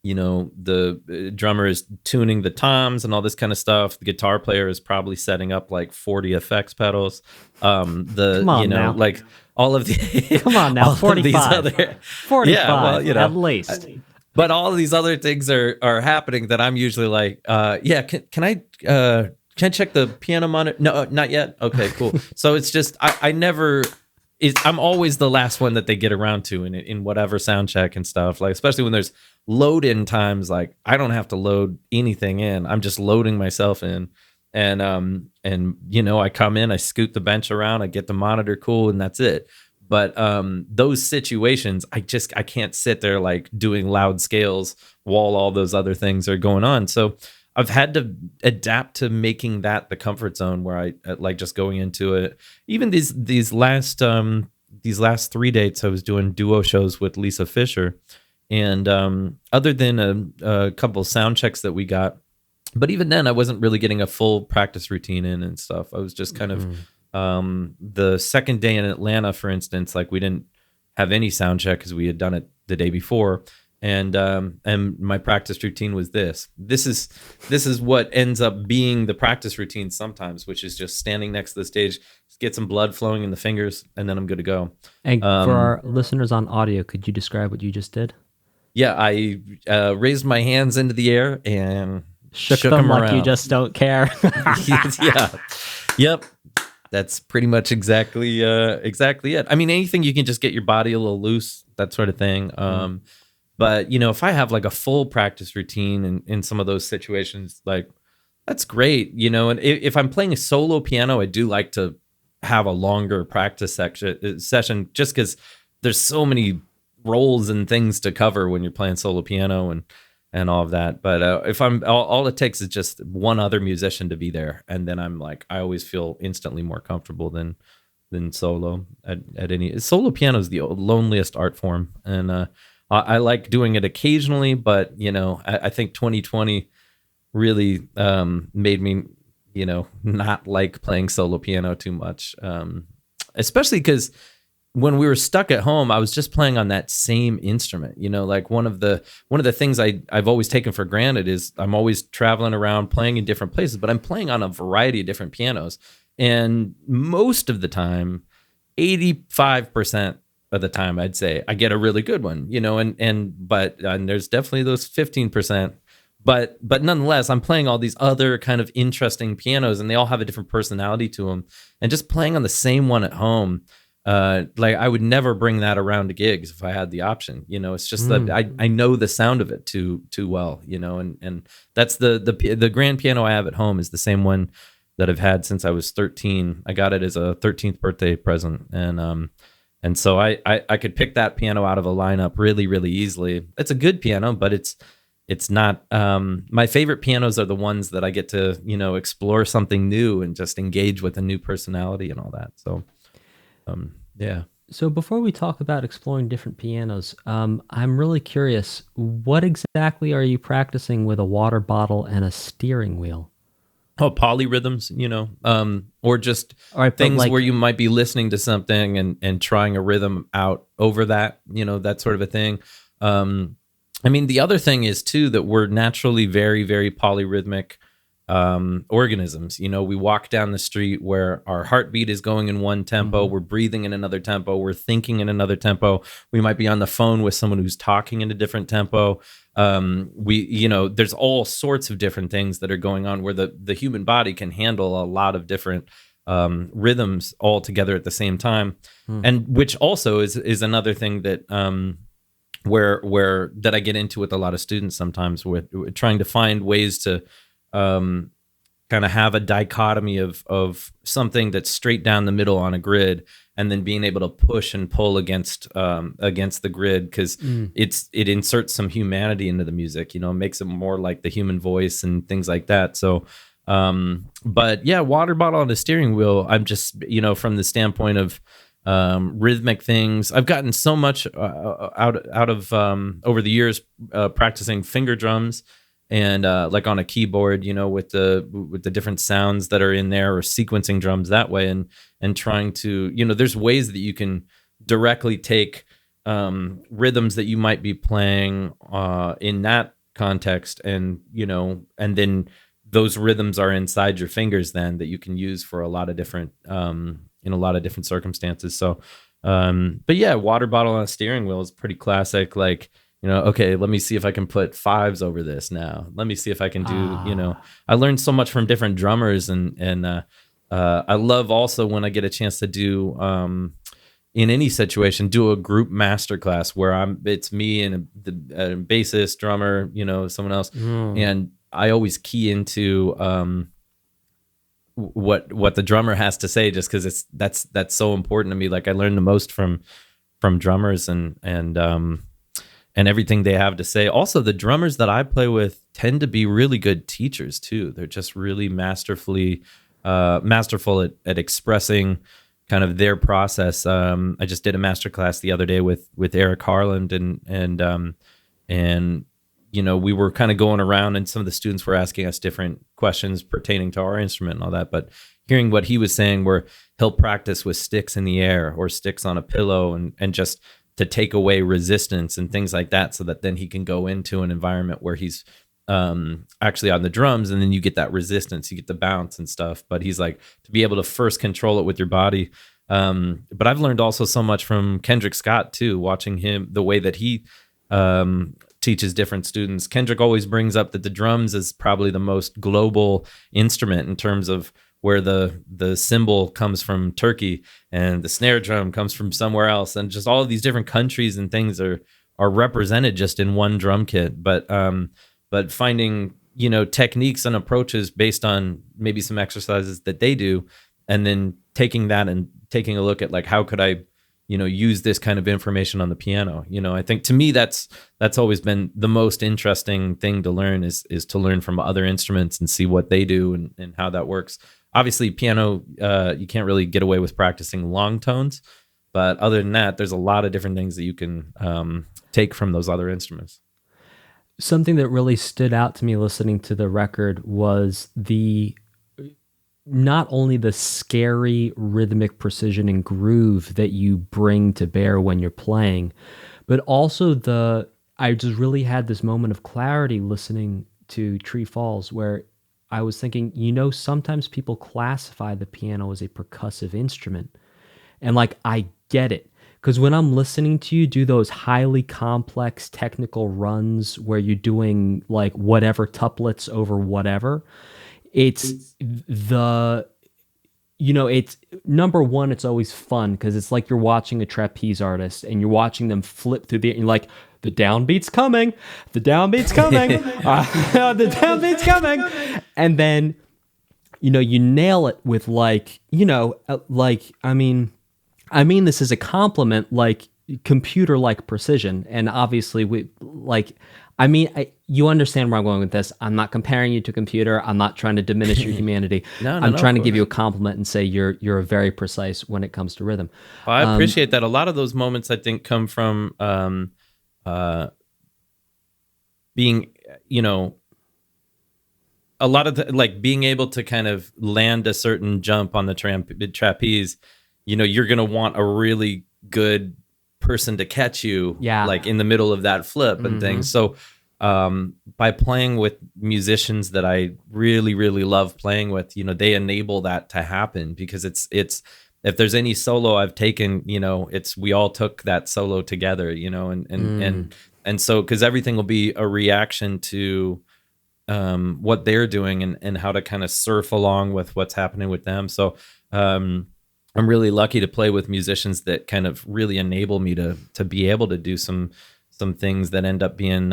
you know, the drummer is tuning the toms and all this kind of stuff, the guitar player is probably setting up like 40 effects pedals. Come on, you know, now. like all of the Come on now, 45. 45, yeah, well, you know, at least. But all of these other things are happening that I'm usually like, yeah, can I check the piano monitor? No, not yet. Okay, cool. So it's just I never. I'm always the last one that they get around to in whatever sound check and stuff. Like especially when there's load in times, like I don't have to load anything in. I'm just loading myself in, and you know I come in, I scoot the bench around, I get the monitor cool, and that's it. But those situations, I can't sit there like doing loud scales while all those other things are going on. So I've had to adapt to making that the comfort zone where I like just going into it. Even these last 3 dates, I was doing duo shows with Lisa Fisher, and other than a couple sound checks that we got, but even then I wasn't really getting a full practice routine in and stuff. I was just kind of the second day in Atlanta, for instance, like we didn't have any sound check because we had done it the day before. And my practice routine was this. This is what ends up being the practice routine sometimes, which is just standing next to the stage, get some blood flowing in the fingers, and then I'm good to go. And for our listeners on audio, could you describe what you just did? Yeah, I raised my hands into the air and shook them like around. You just don't care. Yeah. Yep. That's pretty much exactly it. I mean, anything you can just get your body a little loose, that sort of thing. But, you know, if I have like a full practice routine in some of those situations, like that's great, you know, and if I'm playing a solo piano, I do like to have a longer practice session just because there's so many roles and things to cover when you're playing solo piano and all of that. But if I'm all it takes is just one other musician to be there. And then I'm like, I always feel instantly more comfortable than solo at any. Solo piano is the loneliest art form. And, I like doing it occasionally, but you know, I think 2020 really made me, you know, not like playing solo piano too much, especially because when we were stuck at home, I was just playing on that same instrument. You know, like one of the things I've always taken for granted is I'm always traveling around playing in different places, but I'm playing on a variety of different pianos, and most of the time, 85% of the time, I'd say I get a really good one, you know, but there's definitely those 15%, but nonetheless, I'm playing all these other kind of interesting pianos, and they all have a different personality to them. And just playing on the same one at home, like I would never bring that around to gigs if I had the option. You know, it's just that I know the sound of it too well, you know, and that's the grand piano I have at home is the same one that I've had since I was 13. I got it as a 13th birthday present, and so I could pick that piano out of a lineup really, really easily. It's a good piano, but it's not. My favorite pianos are the ones that I get to, you know, explore something new and just engage with a new personality and all that. So, yeah. So before we talk about exploring different pianos, I'm really curious, what exactly are you practicing with a water bottle and a steering wheel? Oh, polyrhythms, you know, or just right, things like, where you might be listening to something and trying a rhythm out over that, you know, that sort of a thing. I mean, the other thing is too that we're naturally very, very polyrhythmic organisms. You know, we walk down the street where our heartbeat is going in one tempo, we're breathing in another tempo, we're thinking in another tempo. We might be on the phone with someone who's talking in a different tempo. You know, there's all sorts of different things that are going on where the human body can handle a lot of different rhythms all together at the same time. And which also is another thing that where that I get into with a lot of students sometimes with trying to find ways to kind of have a dichotomy of something that's straight down the middle on a grid, and then being able to push and pull against the grid, because it inserts some humanity into the music, you know, makes it more like the human voice and things like that. So But yeah, water bottle on a steering wheel. I'm just, from the standpoint of rhythmic things, I've gotten so much out of over the years practicing finger drums and like on a keyboard, with the different sounds that are in there, or sequencing drums that way, and trying to, there's ways that you can directly take rhythms that you might be playing in that context, and and then those rhythms are inside your fingers then that you can use for a lot of different in a lot of different circumstances. So but yeah, water bottle on a steering wheel is pretty classic. Like, okay, let me see if I can put fives over this now. Let me see if I can do, I learned so much from different drummers, and I love also when I get a chance to do in any situation, do a group masterclass where it's me and the bassist, drummer, someone else. And I always key into what the drummer has to say, just because that's so important to me. Like, I learn the most from drummers and everything they have to say. Also, the drummers that I play with tend to be really good teachers too. They're just really masterful at expressing kind of their process. I just did a masterclass the other day with Eric Harland, and we were kind of going around, and some of the students were asking us different questions pertaining to our instrument and all that. But hearing what he was saying, where he'll practice with sticks in the air or sticks on a pillow, and just to take away resistance and things like that, so that then he can go into an environment where he's actually on the drums, and then you get that resistance, you get the bounce and stuff. But he's like, to be able to first control it with your body. But I've learned also so much from Kendrick Scott too, watching him, the way that he teaches different students. Kendrick always brings up that the drums is probably the most global instrument in terms of where the cymbal comes from Turkey, and the snare drum comes from somewhere else, and just all of these different countries and things are represented just in one drum kit. But finding, techniques and approaches based on maybe some exercises that they do, and then taking that and taking a look at, like, how could I, use this kind of information on the piano. I think, to me, that's always been the most interesting thing to learn, is to learn from other instruments and see what they do and how that works. Obviously, piano, you can't really get away with practicing long tones, but other than that, there's a lot of different things that you can take from those other instruments. Something that really stood out to me listening to the record was not only the scary rhythmic precision and groove that you bring to bear when you're playing, but also I just really had this moment of clarity listening to Tree Falls, where I was thinking, sometimes people classify the piano as a percussive instrument. And like, I get it. Because when I'm listening to you do those highly complex technical runs where you're doing like whatever tuplets over whatever, it's number one, it's always fun because it's like you're watching a trapeze artist and you're watching them flip through and you're like, the downbeat's coming, the downbeat's coming, the downbeat's coming. And then, you nail it with I mean this is a compliment, like computer-like precision. And obviously you understand where I'm going with this. I'm not comparing you to a computer. I'm not trying to diminish your humanity. I'm trying to give you a compliment and say you're very precise when it comes to rhythm. Well, I appreciate that. A lot of those moments, I think, come from being, a lot of being able to kind of land a certain jump on the trapeze. You're going to want a really good person to catch you, like in the middle of that flip and things. So by playing with musicians that I really, really love playing with, they enable that to happen, because it's if there's any solo I've taken, we all took that solo together, and so, because everything will be a reaction to what they're doing and how to kind of surf along with what's happening with them. So I'm really lucky to play with musicians that kind of really enable me to be able to do some things that end up being,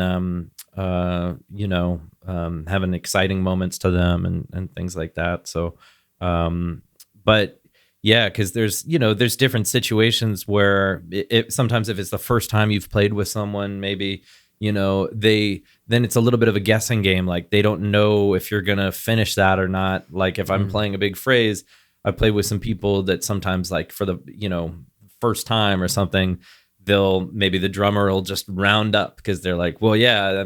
having exciting moments to them and things like that. So, but yeah, because there's different situations where sometimes if it's the first time you've played with someone, maybe, they then it's a little bit of a guessing game. Like they don't know if you're going to finish that or not. Like if I'm playing a big phrase, I play with some people that sometimes like for the, first time or something, maybe the drummer will just round up because they're like, well, yeah,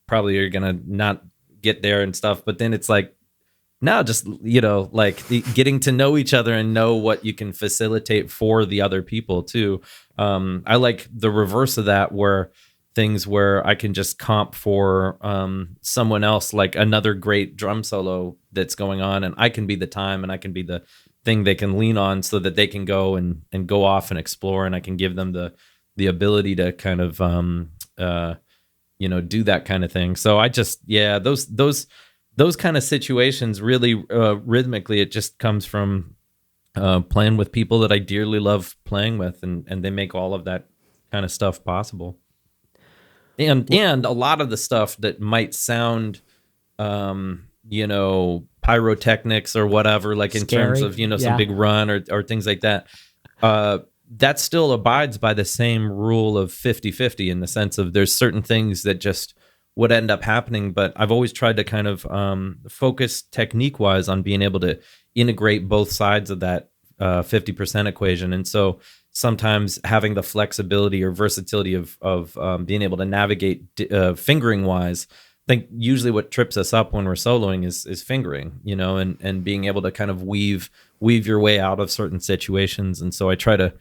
probably you're going to not get there and stuff. But then it's like, no, just, like getting to know each other and know what you can facilitate for the other people too. I like the reverse of that, where I can just comp for someone else, like another great drum solo that's going on, and I can be the time and I can be the thing they can lean on so that they can go and go off and explore, and I can give them the ability to kind of do that kind of thing. So I just, those kind of situations really rhythmically, it just comes from playing with people that I dearly love playing with, and they make all of that kind of stuff possible. And a lot of the stuff that might sound, pyrotechnics or whatever, like in Scary. terms of, some big run or things like that, that still abides by the same rule of 50-50 in the sense of there's certain things that just would end up happening. But I've always tried to kind of focus technique-wise on being able to integrate both sides of that 50% equation. And so sometimes having the flexibility or versatility of being able to navigate fingering wise, I think usually what trips us up when we're soloing is fingering, and being able to kind of weave your way out of certain situations. And so I try to,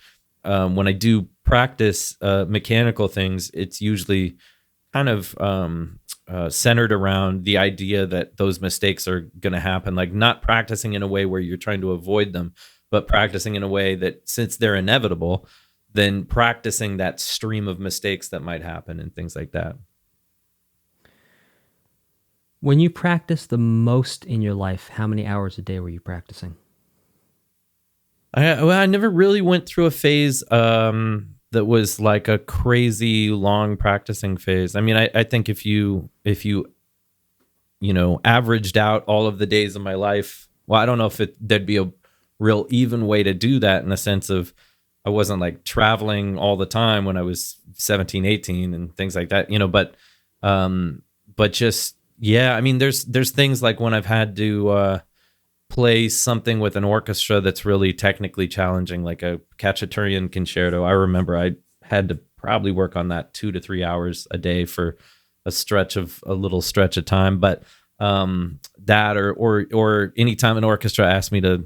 when I do practice mechanical things, it's usually kind of centered around the idea that those mistakes are going to happen, like not practicing in a way where you're trying to avoid them, but practicing in a way that since they're inevitable, then practicing that stream of mistakes that might happen and things like that. When you practice the most in your life, how many hours a day were you practicing? I never really went through a phase that was like a crazy long practicing phase. I mean, I think if you averaged out all of the days of my life, well, I don't know if there'd be a real even way to do that in the sense of I wasn't like traveling all the time when I was 17, 18 and things like that, but just, yeah, I mean, there's things like when I've had to play something with an orchestra that's really technically challenging, like a Cacciatorian concerto. I remember I had to probably work on that 2 to 3 hours a day for a little stretch of time. But that or anytime an orchestra asked me to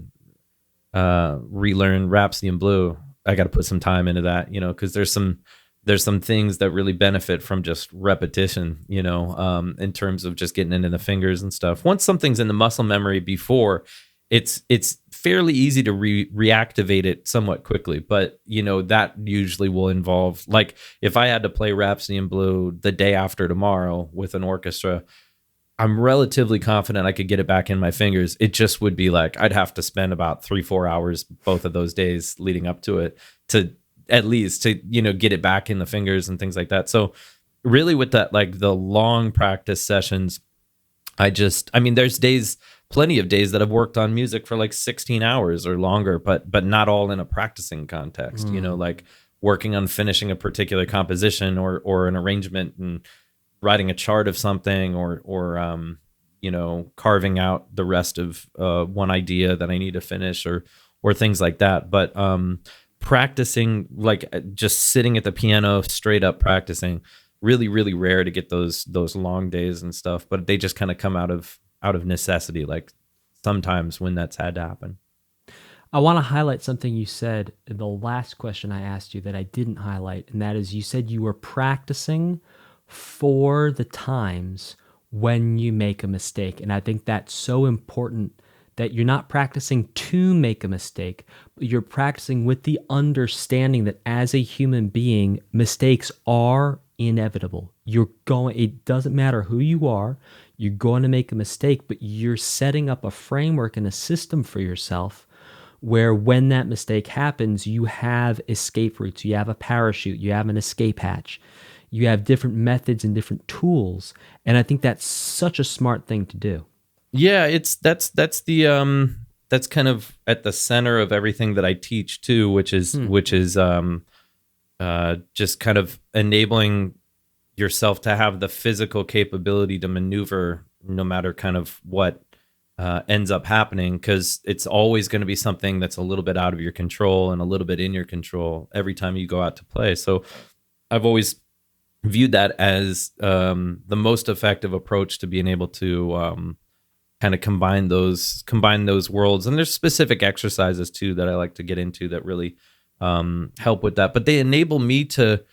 relearn Rhapsody in Blue, I got to put some time into that, because there's some things that really benefit from just repetition, in terms of just getting into the fingers and stuff. Once something's in the muscle memory before, it's fairly easy to reactivate it somewhat quickly. But, that usually will involve, like if I had to play Rhapsody in Blue the day after tomorrow with an orchestra, I'm relatively confident I could get it back in my fingers. It just would be like, I'd have to spend about 3-4 hours, both of those days leading up to it at least to get it back in the fingers and things like that. So really with that, like the long practice sessions, there's plenty of days that I've worked on music for like 16 hours or longer, but not all in a practicing context, like working on finishing a particular composition or an arrangement and writing a chart of something or carving out the rest of one idea that I need to finish or things like that. But practicing, like just sitting at the piano straight up practicing, really, really rare to get those long days and stuff, but they just kind of come out of necessity, like sometimes when that's had to happen. I want to highlight something you said in the last question I asked you that I didn't highlight, and that is you said you were practicing for the times when you make a mistake. And I think that's so important, that you're not practicing to make a mistake, but you're practicing with the understanding that as a human being, mistakes are inevitable. It doesn't matter who you are, you're going to make a mistake, but you're setting up a framework and a system for yourself where when that mistake happens, you have escape routes, you have a parachute, you have an escape hatch, you have different methods and different tools. And I think that's such a smart thing to do. Yeah, that's kind of at the center of everything that I teach too, which is just kind of enabling yourself to have the physical capability to maneuver no matter kind of what ends up happening, because it's always going to be something that's a little bit out of your control and a little bit in your control every time you go out to play. So I've always viewed that as the most effective approach to being able to kind of combine those worlds. And there's specific exercises too that I like to get into that really help with that. But they enable me to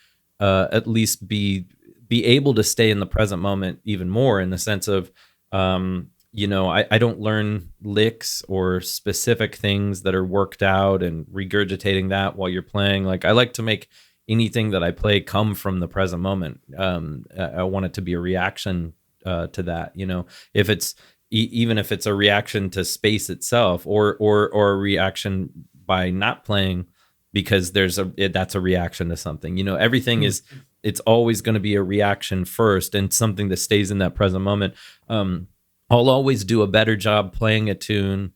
at least be able to stay in the present moment even more, in the sense of I don't learn licks or specific things that are worked out and regurgitating that while you're playing. Like, I like to make anything that I play come from the present moment. I want it to be a reaction to that. If it's even if it's a reaction to space itself, or a reaction by not playing because that's a reaction to something. Everything is, it's always going to be a reaction first, and something that stays in that present moment. I'll always do a better job playing a tune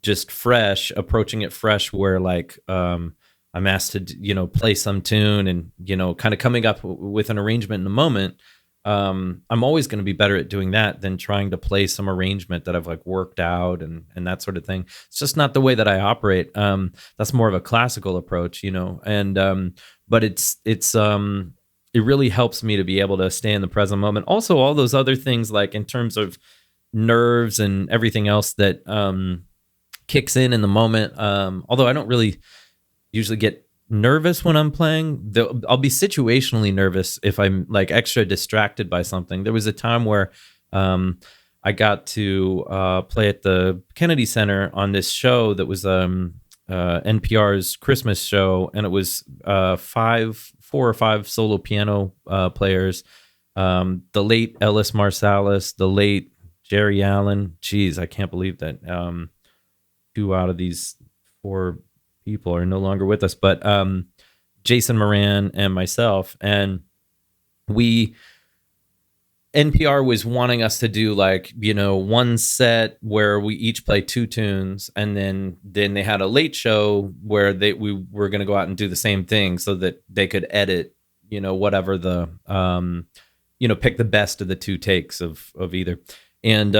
just fresh, approaching it fresh, where like I'm asked to play some tune and kind of coming up with an arrangement in the moment. I'm always going to be better at doing that than trying to play some arrangement that I've like worked out and that sort of thing. It's just not the way that I operate. That's more of a classical approach, and but it really helps me to be able to stay in the present moment. Also, all those other things, like in terms of nerves and everything else that kicks in the moment. Although I don't really usually get nervous when I'm playing. I'll be situationally nervous if I'm like extra distracted by something. There was a time where I got to play at the Kennedy Center on this show that was NPR's Christmas show, and it was 4 or 5 solo piano players. The late Ellis Marsalis, the late Jerry Allen. Geez, I can't believe that 2 out of these 4 people are no longer with us, but Jason Moran and myself. And NPR was wanting us to do like, one set where we each play 2 tunes, and then they had a late show where we were going to go out and do the same thing, so that they could edit, whatever the, pick the best of the 2 takes of either. And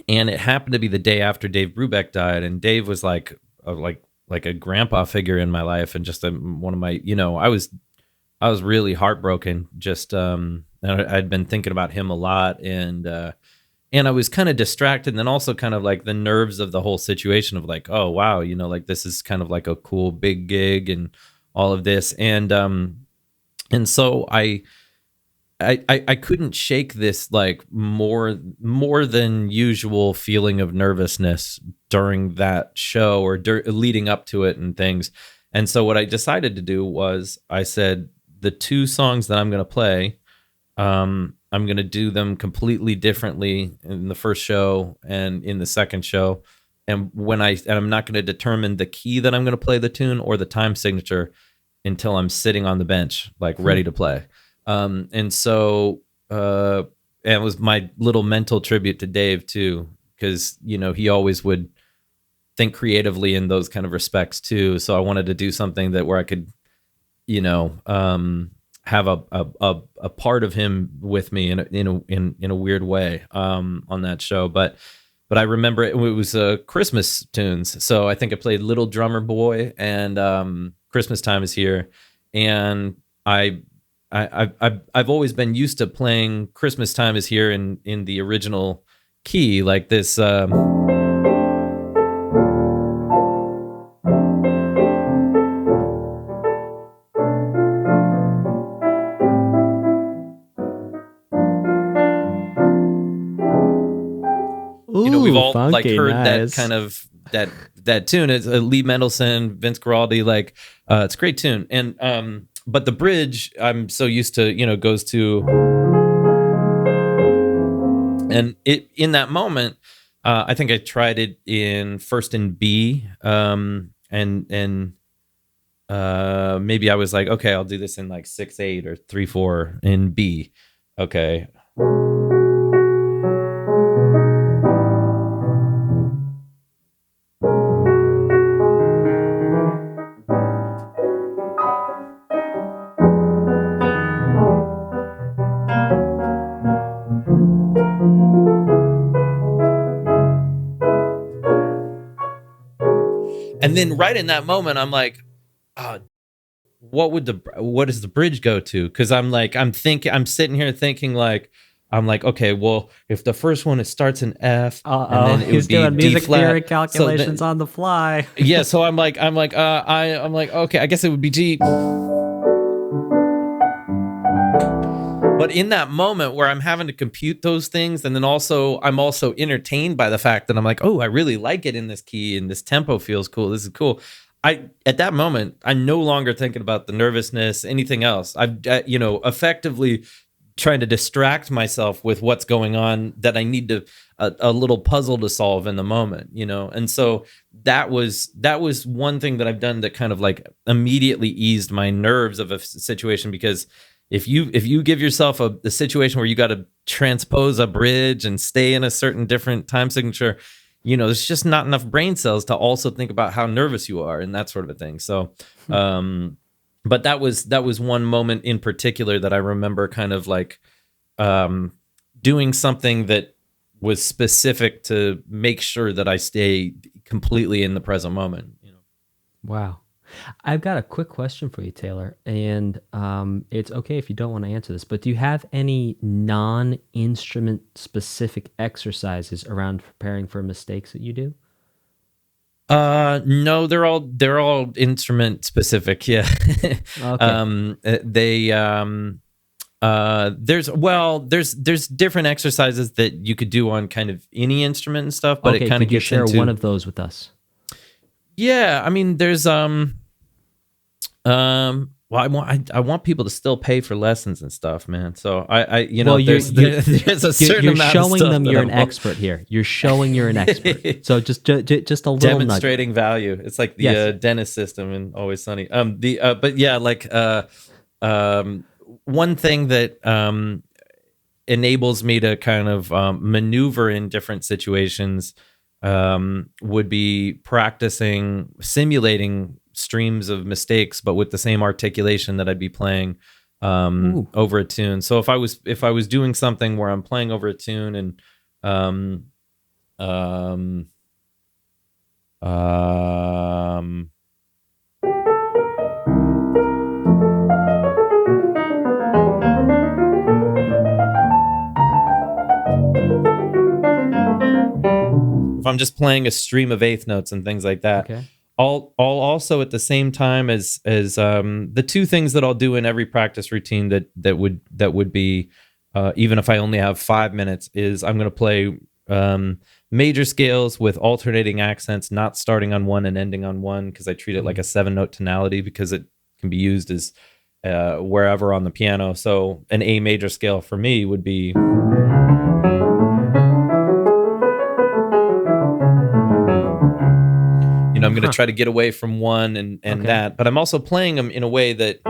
it happened to be the day after Dave Brubeck died, and Dave was like a grandpa figure in my life, and just one of my, I was really heartbroken. Just I'd been thinking about him a lot, and I was kind of distracted, and then also kind of like the nerves of the whole situation of like, oh wow, like this is kind of like a cool big gig and all of this, and so I couldn't shake this like more than usual feeling of nervousness during that show or leading up to it and things. And so what I decided to do was I said, the 2 songs that I'm going to play, I'm going to do them completely differently in the first show and in the second show. And I'm not going to determine the key that I'm going to play the tune or the time signature until I'm sitting on the bench, like ready to play. And so and it was my little mental tribute to Dave too, because he always would think creatively in those kind of respects too. So I wanted to do something where I could have a part of him with me in a weird way on that show. But I remember it was Christmas tunes, so I think I played Little Drummer Boy and Christmas Time Is Here, and I've always been used to playing Christmas Time Is Here in the original key, like this. We've all funky, like heard nice. that kind of that tune. It's Lee Mendelson, Vince Guaraldi, like it's a great tune. And but the bridge, I'm so used to, goes to, and it in that moment, I think I tried it first in B, and maybe I was like, okay, I'll do this in like 6/8 or 3/4 in B. Okay. And then right in that moment, I'm like, what does the bridge go to? Because I'm sitting here thinking like, I'm like, okay, well, if the first one, it starts in F, and then it He's would be doing D music flat. theory calculations on the fly. Yeah, so I'm like, okay, I guess it would be G. But in that moment where I'm having to compute those things, and then I'm also entertained by the fact that I'm like, oh, I really like it in this key, and this tempo feels cool. This is cool. At that moment, I'm no longer thinking about the nervousness, anything else. I've effectively trying to distract myself with what's going on that I need a little puzzle to solve in the moment, And so that was one thing that I've done that kind of like immediately eased my nerves of a situation, because if you give yourself a situation where you got to transpose a bridge and stay in a certain different time signature, there's just not enough brain cells to also think about how nervous you are and that sort of a thing. So, but that was one moment in particular that I remember kind of like doing something that was specific to make sure that I stay completely in the present moment. Wow. I've got a quick question for you, Taylor, and it's okay if you don't want to answer this, but do you have any non-instrument specific exercises around preparing for mistakes that you do? No, they're all instrument specific. Yeah. Okay. There's different exercises that you could do on kind of any instrument and stuff, but okay, it kind of could you gets share into one of those with us? Yeah, I mean, there's well, I want people to still pay for lessons and stuff, man. So there's a certain you're amount showing of stuff them you're an expert here. You're showing you're an expert. So just a little demonstrating nugget. Value. It's like the dentist system in Always Sunny. But yeah, like one thing that enables me to kind of maneuver in different situations would be simulating streams of mistakes, but with the same articulation that I'd be playing over a tune. So if I was doing something where I'm playing over a tune and if I'm just playing a stream of eighth notes and things like that, okay. I'll also at the same time as the two things that I'll do in every practice routine that would be even if I only have 5 minutes is I'm going to play major scales with alternating accents, not starting on one and ending on one, because I treat it like a 7-note tonality because it can be used as wherever on the piano. So an A major scale for me would be. I'm going to try to get away from one and okay. that, but I'm also playing them in a way that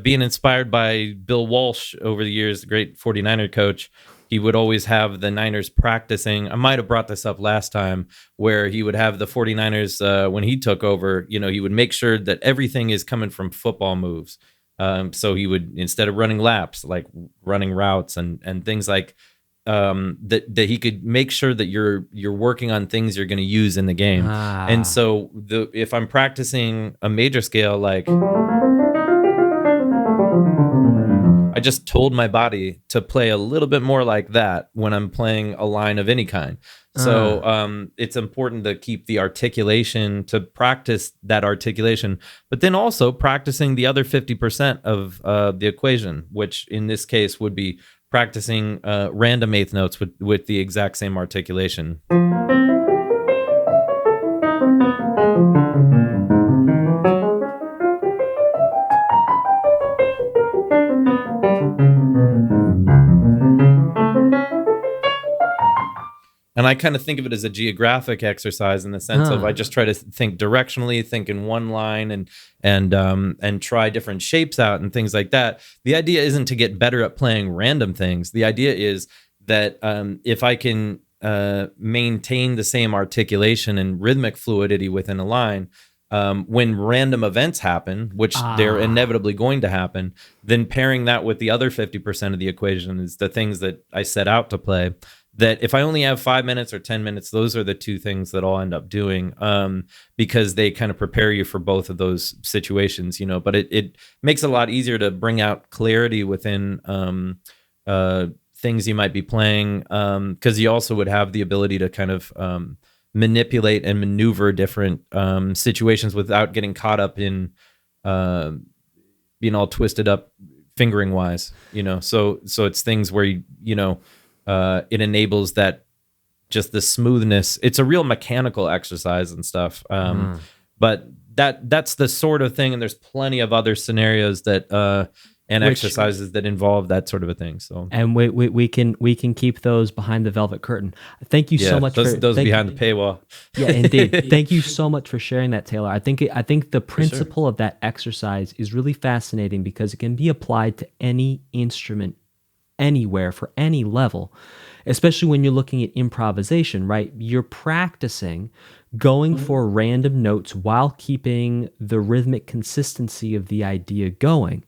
being inspired by Bill Walsh over the years, the great 49er coach, he would always have the Niners practicing. I might have brought this up last time, where he would have the 49ers, when he took over, he would make sure that everything is coming from football moves. So he would, instead of running laps, like running routes and things like that he could make sure that you're working on things you're going to use in the game. And so if I'm practicing a major scale, like I just told my body to play a little bit more like that when I'm playing a line of any kind. So it's important to keep the articulation, to practice that articulation, but then also practicing the other 50% of the equation, which in this case would be practicing random eighth notes with the exact same articulation. And I kind of think of it as a geographic exercise in the sense of I just try to think directionally, think in one line, and try different shapes out and things like that. The idea isn't to get better at playing random things. The idea is that if I can maintain the same articulation and rhythmic fluidity within a line, when random events happen, which they're inevitably going to happen, then pairing that with the other 50% of the equation is the things that I set out to play. That if I only have 5 minutes or 10 minutes, those are the two things that I'll end up doing, because they kind of prepare you for both of those situations, but it makes it a lot easier to bring out clarity within things you might be playing, because you also would have the ability to kind of manipulate and maneuver different situations without getting caught up in being all twisted up fingering wise, so it's things where it enables that, just the smoothness. It's a real mechanical exercise and stuff, but that's the sort of thing, and there's plenty of other scenarios that exercises that involve that sort of a thing. So, and we can keep those behind the velvet curtain. Thank you so much for those behind the paywall. Yeah, indeed. Thank you so much for sharing that, Taylor. I think the principle of that exercise is really fascinating because it can be applied to any instrument, anywhere, for any level, especially when you're looking at improvisation, right? You're practicing going for random notes while keeping the rhythmic consistency of the idea going.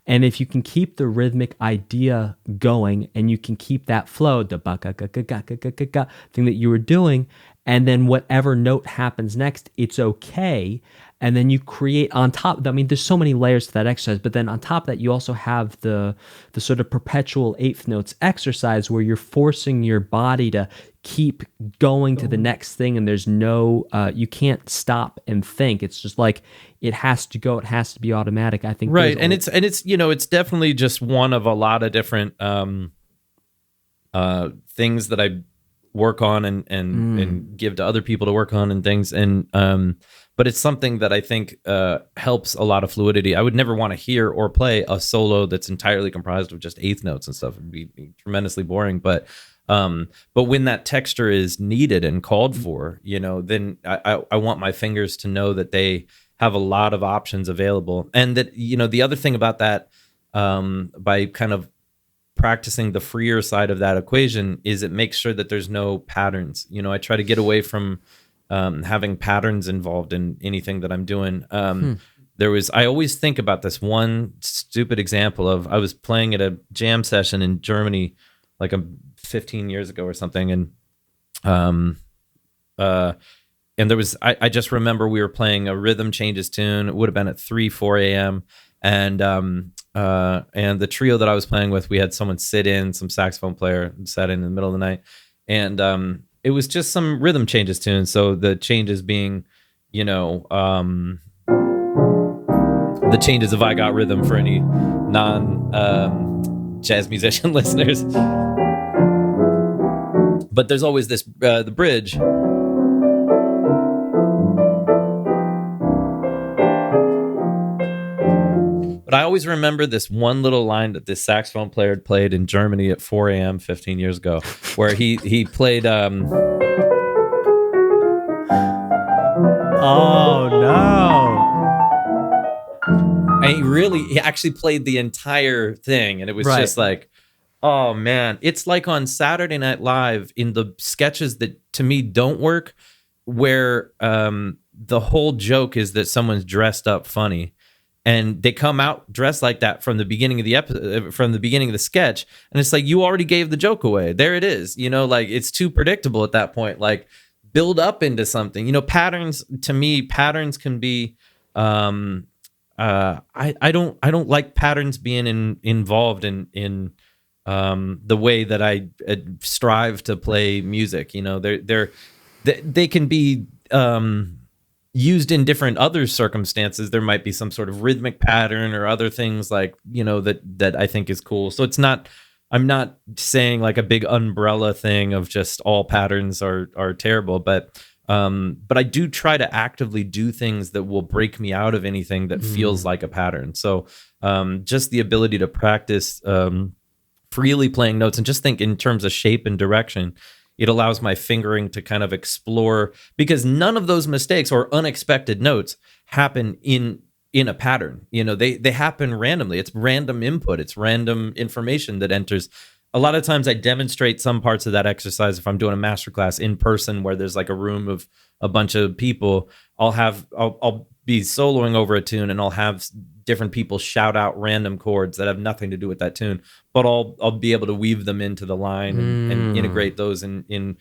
And if you can keep the rhythmic idea going and you can keep that flow, the ba-ga-ga-ga-ga-ga-ga-ga thing that you were doing, and then whatever note happens next, it's okay. And then you create on top. I mean, there's so many layers to that exercise, but then on top of that, you also have the sort of perpetual eighth notes exercise where you're forcing your body to keep going to the next thing, and there's no, you can't stop and think. It's just like it has to go. It has to be automatic. I think right, and it's it's definitely just one of a lot of different things that I work on and give to other people to work on and things, and but it's something that I think helps a lot of fluidity. I would never want to hear or play a solo that's entirely comprised of just eighth notes and stuff. It'd be tremendously boring. But when that texture is needed and called for, then I want my fingers to know that they have a lot of options available. And that, the other thing about that, by kind of practicing the freer side of that equation, is it makes sure that there's no patterns. I try to get away from having patterns involved in anything that I'm doing. I always think about this one stupid example of, I was playing at a jam session in Germany like 15 years ago or something. And there was, I just remember we were playing a rhythm changes tune. It would have been at 4 a.m. And the trio that I was playing with, we had someone sit in, some saxophone player sat in the middle of the night. And it was just some rhythm changes tune. So the changes being, the changes of I Got Rhythm for any non jazz musician listeners. But there's always this, the bridge. But I always remember this one little line that this saxophone player had played in Germany at 4 a.m. 15 years ago, where he played. Oh no! And he actually played the entire thing, and it was just like, oh man, it's like on Saturday Night Live in the sketches that to me don't work, where the whole joke is that someone's dressed up funny. And they come out dressed like that from the beginning of the episode, from the beginning of the sketch, and it's like, you already gave the joke away. There it is. Like, it's too predictable at that point. Like, build up into something. Patterns, to me, patterns can be. I don't like patterns being involved in the way that I strive to play music. They can be. Used in different other circumstances. There might be some sort of rhythmic pattern or other things like, that I think is cool. So I'm not saying like a big umbrella thing of just all patterns are terrible, but I do try to actively do things that will break me out of anything that feels like a pattern. So just the ability to practice freely playing notes and just think in terms of shape and direction. It allows my fingering to kind of explore, because none of those mistakes or unexpected notes happen in a pattern. They happen randomly. It's random input. It's random information that enters. a lot of times I demonstrate some parts of that exercise if I'm doing a masterclass in person where there's like a room of a bunch of people. I'll be soloing over a tune, and I'll have different people shout out random chords that have nothing to do with that tune, but I'll be able to weave them into the line and integrate those in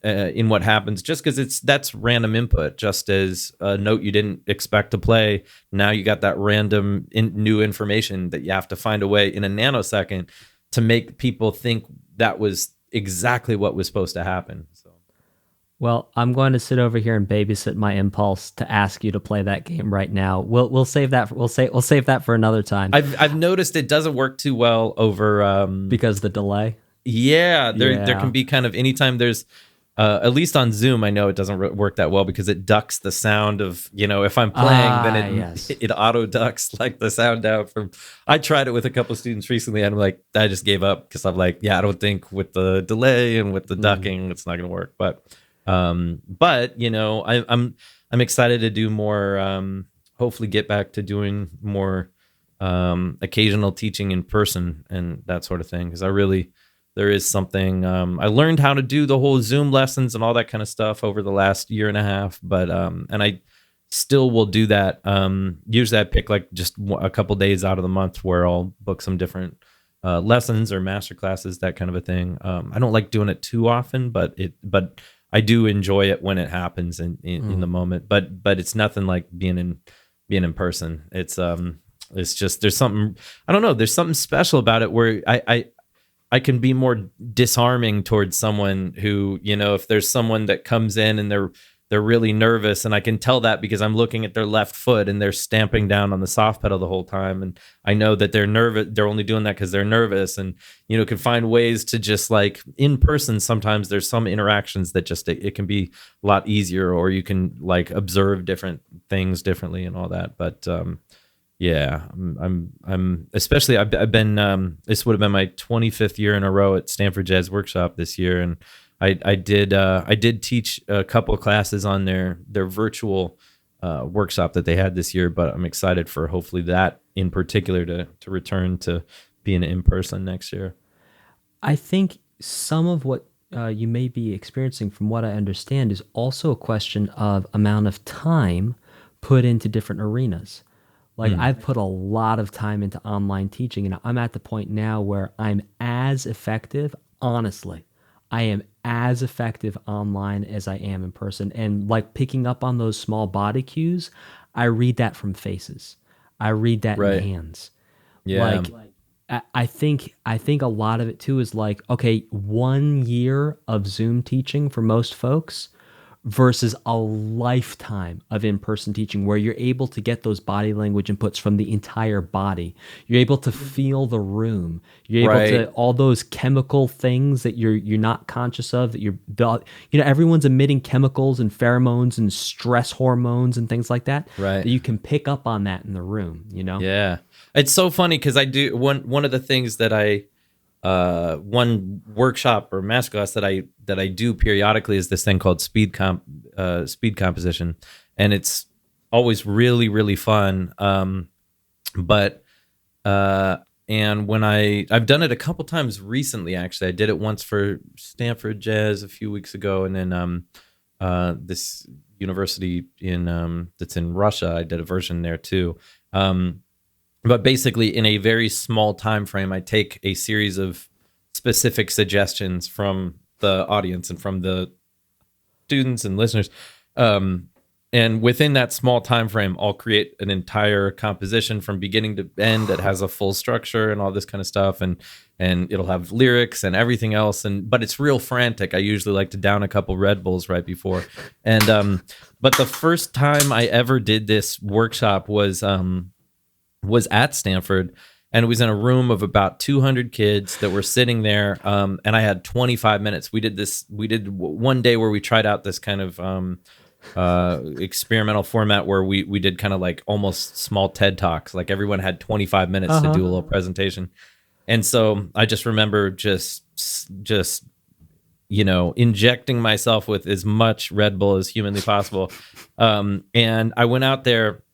what happens, just because that's random input. Just as a note you didn't expect to play, now you got that random new information that you have to find a way in a nanosecond to make people think that was exactly what was supposed to happen. So, well, I'm going to sit over here and babysit my impulse to ask you to play that game right now. We'll save that. We'll save that for another time. I've noticed it doesn't work too well over because the delay. Yeah, there can be kind of anytime there's. At least on Zoom, I know it doesn't work that well because it ducks the sound of, if I'm playing, then it auto ducks like the sound out from. I tried it with a couple of students recently, and I'm like, I just gave up because I'm like, I don't think with the delay and with the ducking, it's not going to work. But I'm excited to do more. Hopefully, get back to doing more occasional teaching in person and that sort of thing, because there is something. I learned how to do the whole Zoom lessons and all that kind of stuff over the last year and a half, but and I still will do that. Usually I pick like just a couple days out of the month where I'll book some different lessons or master classes, that kind of a thing. I don't like doing it too often, but I do enjoy it when it happens in the moment. But it's nothing like being in person. It's just there's something, I don't know. There's something special about it where I can be more disarming towards someone who, if there's someone that comes in and they're really nervous, and I can tell that because I'm looking at their left foot and they're stamping down on the soft pedal the whole time, and I know that they're nervous. They're only doing that because they're nervous, and can find ways to just like in person. Sometimes there's some interactions that just it can be a lot easier, or you can like observe different things differently and all that. But yeah, I'm especially I've been this would have been my 25th year in a row at Stanford Jazz Workshop this year, and I did teach a couple of classes on their virtual workshop that they had this year, but I'm excited for hopefully that in particular to return to being in person next year. I think some of what you may be experiencing, from what I understand, is also a question of amount of time put into different arenas. Like I've put a lot of time into online teaching, and I'm at the point now where I'm as effective, honestly, I am as effective online as I am in person. And like picking up on those small body cues, I read that from faces. I read that in hands. Yeah. Like I think a lot of it too is like, okay, 1 year of Zoom teaching for most folks versus a lifetime of in-person teaching where you're able to get those body language inputs from the entire body. You're able to feel the room. You're able to, all those chemical things that you're not conscious of, that everyone's emitting chemicals and pheromones and stress hormones and things like that. Right. That you can pick up on that in the room, Yeah. It's so funny because I do one of the things that one workshop or masterclass that I do periodically is this thing called speed composition, and it's always really, really fun. And when I've done it a couple times recently, actually, I did it once for Stanford Jazz a few weeks ago, and then this university that's in Russia, I did a version there too. But basically, in a very small time frame, I take a series of specific suggestions from the audience and from the students and listeners, and within that small time frame, I'll create an entire composition from beginning to end that has a full structure and all this kind of stuff, and it'll have lyrics and everything else. But it's real frantic. I usually like to down a couple Red Bulls right before, but the first time I ever did this workshop was at Stanford, and it was in a room of about 200 kids that were sitting there, and I had 25 minutes. We did one day where we tried out this kind of experimental format where we did kind of like almost small TED Talks. Like everyone had 25 minutes to do a little presentation. And so I just remember just injecting myself with as much Red Bull as humanly possible. And I went out there,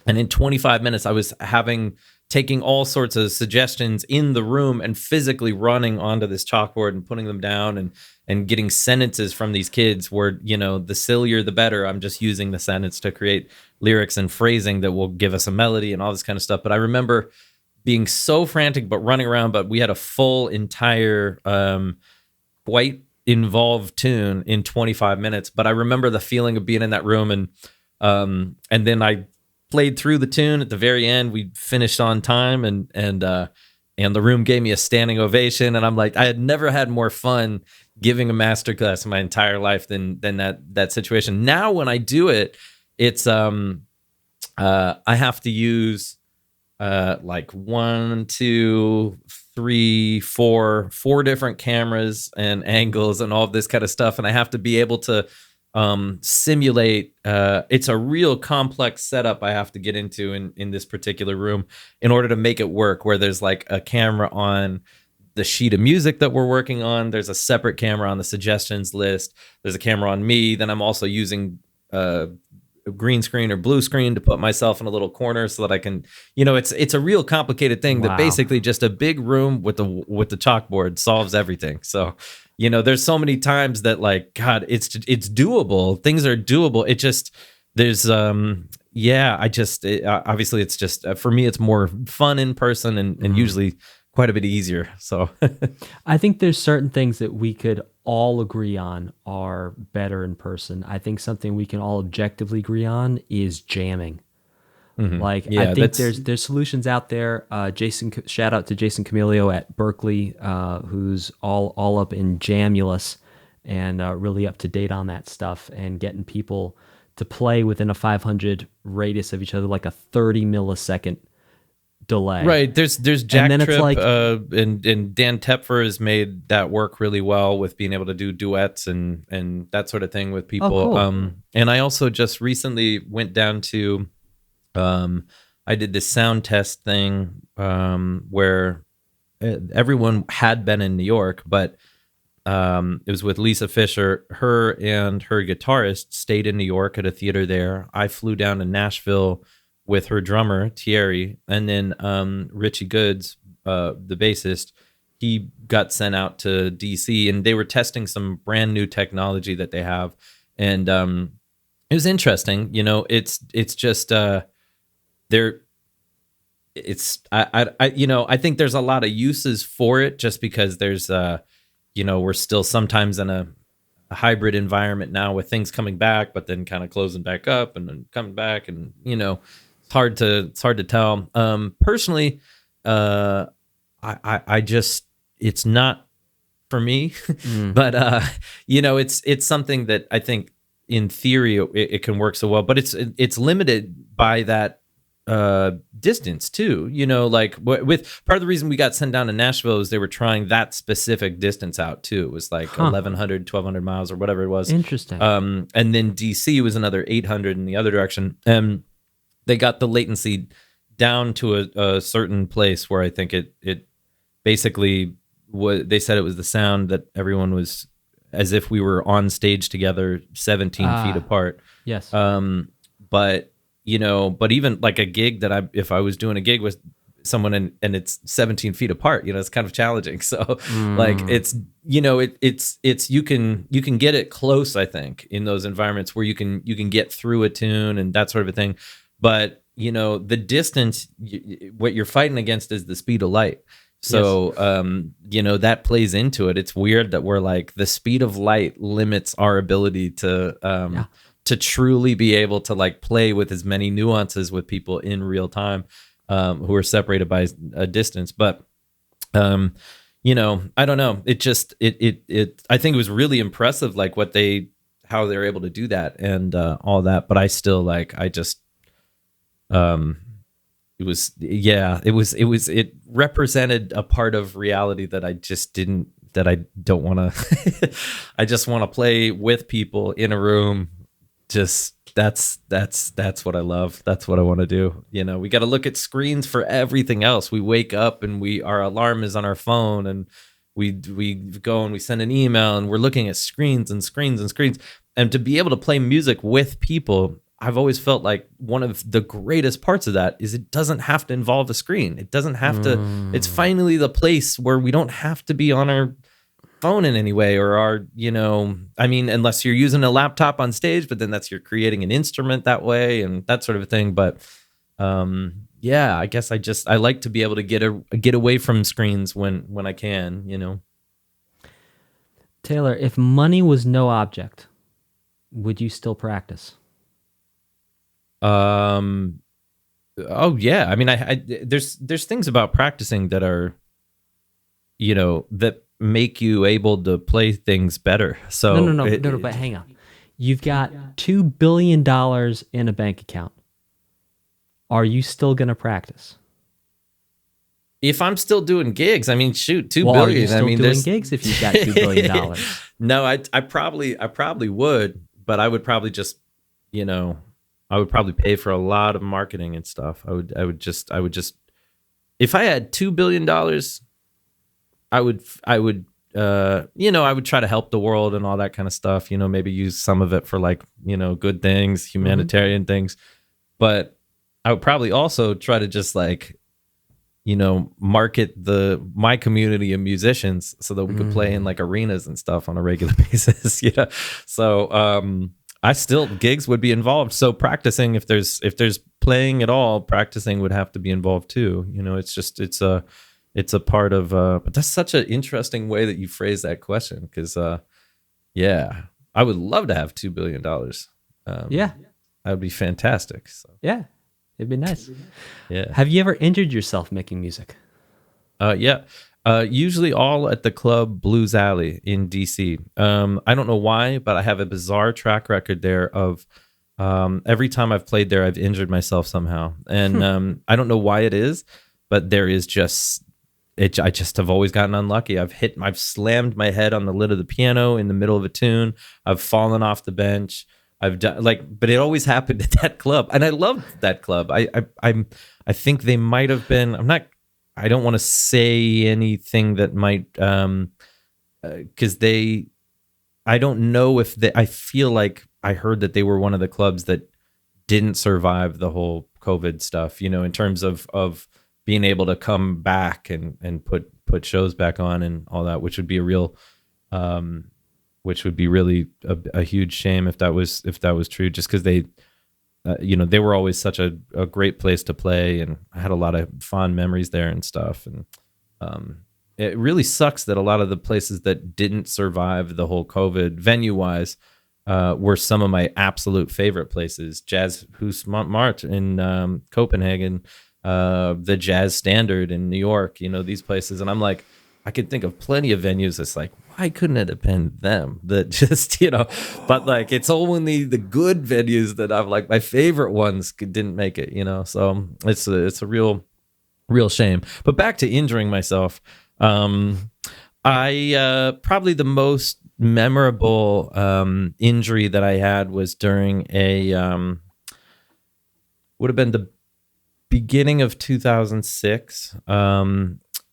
and in 25 minutes, I was having taking all sorts of suggestions in the room and physically running onto this chalkboard and putting them down and getting sentences from these kids where, you know, the sillier the better. I'm just using the sentence to create lyrics and phrasing that will give us a melody and all this kind of stuff. But I remember being so frantic but running around, but we had a full entire quite involved tune in 25 minutes. But I remember the feeling of being in that room, and then I played through the tune at the very end. We finished on time, and the room gave me a standing ovation. And I'm like, I had never had more fun giving a masterclass in my entire life than that situation. Now when I do it, it's I have to use like 1, 2, 3, 4 different cameras and angles and all of this kind of stuff, and I have to be able to simulate. It's a real complex setup I have to get into in this particular room in order to make it work, where there's like a camera on the sheet of music that we're working on, there's a separate camera on the suggestions list, there's a camera on me, then I'm also using green screen or blue screen to put myself in a little corner so that I can, you know, it's a real complicated thing. Wow. That basically just a big room with the chalkboard solves everything. So, you know, there's so many times that, like, God, it's doable. Things are doable. It just, there's obviously it's just for me it's more fun in person and usually quite a bit easier. So I think there's certain things that we could all agree on are better in person. I think something we can all objectively agree on is jamming. Mm-hmm. Like, yeah, I think there's solutions out there. Shout out to Jason Camilio at Berkeley, who's all up in Jamulus and really up to date on that stuff and getting people to play within a 500 radius of each other, like a 30 millisecond delay. Right. There's Jack Tripp, like, and Dan Tepfer has made that work really well with being able to do duets and that sort of thing with people. Oh, cool. And I also just recently went down to I did this sound test thing where everyone had been in New York, but it was with Lisa Fisher. Her and her guitarist stayed in New York at a theater there. I flew down to Nashville with her drummer, Thierry, and then Richie Goods, the bassist, he got sent out to DC, and they were testing some brand new technology that they have. And it was interesting. You know, it's just I think there's a lot of uses for it just because there's, we're still sometimes in a hybrid environment now with things coming back, but then kind of closing back up and then coming back, and, you know, it's hard to tell. Personally, I just, it's not for me, but it's something that I think in theory it can work so well, but it's limited by that distance too. You know, like with part of the reason we got sent down to Nashville is they were trying that specific distance out too. It was like 1,100 miles or whatever it was. Interesting. And then DC was another 800 in the other direction. They got the latency down to a certain place where I think it basically was, they said it was the sound that everyone was as if we were on stage together 17 feet apart. Yes. But even like a gig that if I was doing a gig with someone and it's 17 feet apart, it's kind of challenging. So like it's you can get it close, I think, in those environments where you can get through a tune and that sort of a thing. But the distance, what you're fighting against is the speed of light. So, yes. That plays into it. It's weird that we're like, the speed of light limits our ability to truly be able to like play with as many nuances with people in real time, who are separated by a distance. But, I don't know. It just, I think it was really impressive, like how they were able to do that and, all that. But I still it represented a part of reality that I don't want to, I just want to play with people in a room. Just that's what I love. That's what I want to do. We got to look at screens for everything else. We wake up and our alarm is on our phone, and we go and we send an email and we're looking at screens and screens and screens. And to be able to play music with people, I've always felt like one of the greatest parts of that is it doesn't have to involve a screen. It doesn't have to, it's finally the place where we don't have to be on our phone in any way, or our, I mean, unless you're using a laptop on stage, but then you're creating an instrument that way and that sort of thing. But yeah, I guess I like to be able to get away from screens when I can. Taylor, if money was no object, would you still practice? Oh yeah. I mean, there's things about practicing that are, that make you able to play things better. So no, but hang on. You've got $2 billion in a bank account. Are you still going to practice? If I'm still doing gigs, I mean, shoot, $2 billion. Are you still doing gigs if you've got $2 billion? No, I probably would, but I would probably just, I would probably pay for a lot of marketing and stuff. I would just, if I had $2 billion, I would, I would try to help the world and all that kind of stuff, maybe use some of it for like, good things, humanitarian things. But I would probably also try to just like, market my community of musicians so that we could play in like arenas and stuff on a regular basis. So, gigs would be involved. So practicing, if there's playing at all, practicing would have to be involved too. It's a part of, but that's such an interesting way that you phrase that question. Cause, yeah, I would love to have $2 billion. Yeah. That would be fantastic. So. Yeah. It'd be nice. Yeah. Have you ever injured yourself making music? Yeah. Usually all at the club Blues Alley in DC. I don't know why, but I have a bizarre track record there of every time I've played there, I've injured myself somehow. And I don't know why it is, but there is I just have always gotten unlucky. I've slammed my head on the lid of the piano in the middle of a tune. I've fallen off the bench. I've done but it always happened at that club, and I loved that club. I think they might have been. I don't want to say anything that might, because I don't know if I feel like I heard that they were one of the clubs that didn't survive the whole COVID stuff. In terms of being able to come back and put shows back on and all that, which would be really a huge shame if that was true, just because they were always such a great place to play, and I had a lot of fond memories there and stuff. And it really sucks that a lot of the places that didn't survive the whole COVID venue wise were some of my absolute favorite places. Jazz Hus Montmartre in Copenhagen, the Jazz Standard in New York, these places. And I'm like, I could think of plenty of venues that's like, why couldn't it have been them that just, but like, it's only the good venues that I've like, my favorite ones didn't make it, so it's a real shame. But back to injuring myself. I probably the most memorable injury that I had was during would have been the beginning of 2006.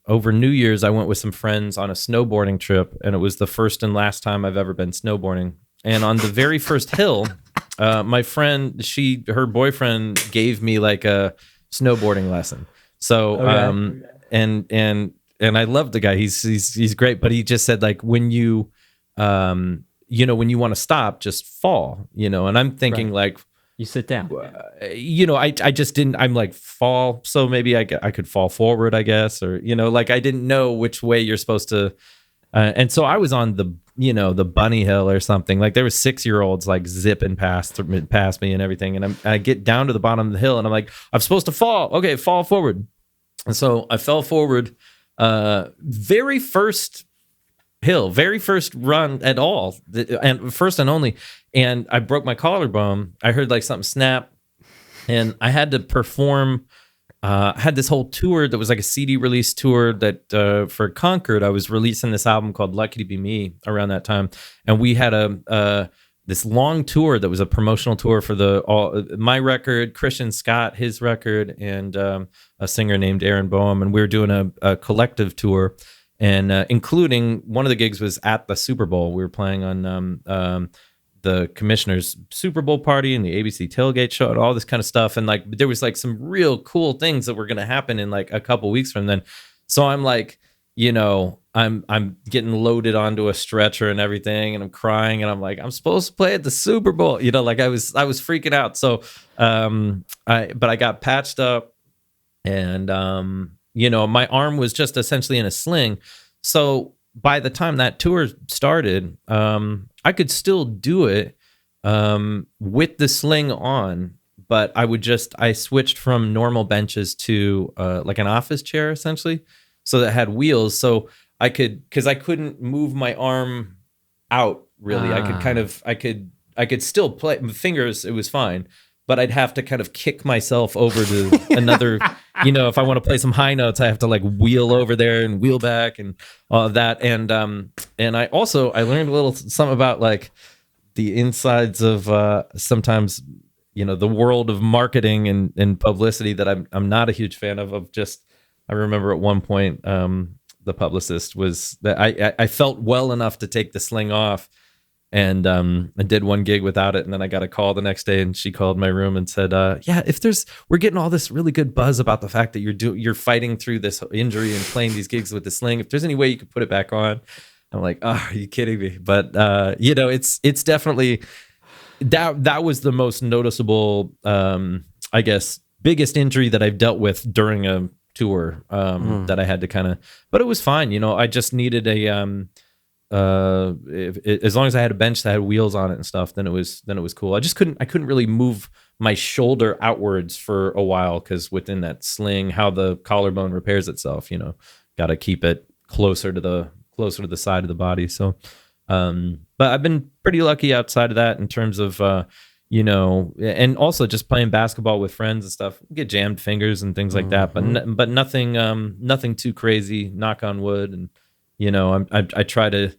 Over New Year's, I went with some friends on a snowboarding trip, and it was the first and last time I've ever been snowboarding. And on the very first hill, my friend, her boyfriend gave me like a snowboarding lesson. So, and I love the guy. He's great, but he just said like, when you want to stop, just fall, and I'm thinking like, you sit down. I just didn't. I'm like fall, so maybe I could fall forward, I guess, or like I didn't know which way you're supposed to. And so I was on the bunny hill or something. Like there was 6-year-olds like zipping past me and everything, and I get down to the bottom of the hill, and I'm like, I'm supposed to fall. Okay, fall forward. And so I fell forward. Very first hill, very first run at all, and first and only. And I broke my collarbone. I heard like something snap, and I had to perform. I had this whole tour that was like a CD release tour that for Concord, I was releasing this album called Lucky to Be Me around that time. And we had this long tour that was a promotional tour for my record, Christian Scott, his record, and a singer named Aaron Boehm. And we were doing a collective tour, and including one of the gigs was at the Super Bowl. We were playing on the commissioner's Super Bowl party and the ABC tailgate show and all this kind of stuff. And like, there was like some real cool things that were going to happen in like a couple weeks from then. So I'm like, I'm getting loaded onto a stretcher and everything, and I'm crying, and I'm like, I'm supposed to play at the Super Bowl, like I was freaking out. So, but I got patched up, and my arm was just essentially in a sling. So by the time that tour started, I could still do it with the sling on, but I switched from normal benches to like an office chair essentially. So that had wheels, so because I couldn't move my arm out really. I could still play my fingers. It was fine, but I'd have to kind of kick myself over to another. If I want to play some high notes, I have to like wheel over there and wheel back and all of that. And I learned a little something about like the insides of sometimes the world of marketing and publicity that I'm not a huge fan of just. I remember at one point, the publicist was that I felt well enough to take the sling off, and I did one gig without it, and then I got a call the next day, and she called my room and said, "Yeah, we're getting all this really good buzz about the fact that you're fighting through this injury and playing these gigs with the sling. If there's any way you could put it back on," I'm like, "Oh, are you kidding me?" But it's definitely that was the most noticeable, I guess, biggest injury that I've dealt with during a tour that I had to but it was fine. I just needed as long as I had a bench that had wheels on it and stuff, then it was cool. I couldn't really move my shoulder outwards for a while because within that sling, how the collarbone repairs itself, got to keep it closer to the side of the body. So, but I've been pretty lucky outside of that in terms of, and also just playing basketball with friends and stuff, get jammed fingers and things like that, but nothing too crazy, knock on wood. And, I try to,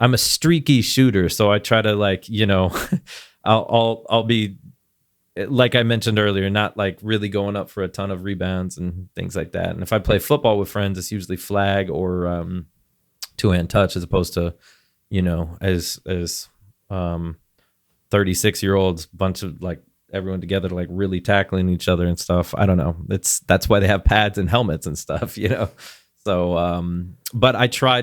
I'm a streaky shooter. So I try to like, I'll be, like I mentioned earlier, not like really going up for a ton of rebounds and things like that. And if I play football with friends, it's usually flag or, two-hand touch as opposed to, as 36-year-olds, bunch of like everyone together, like really tackling each other and stuff. I don't know. That's why they have pads and helmets and stuff, So, but I try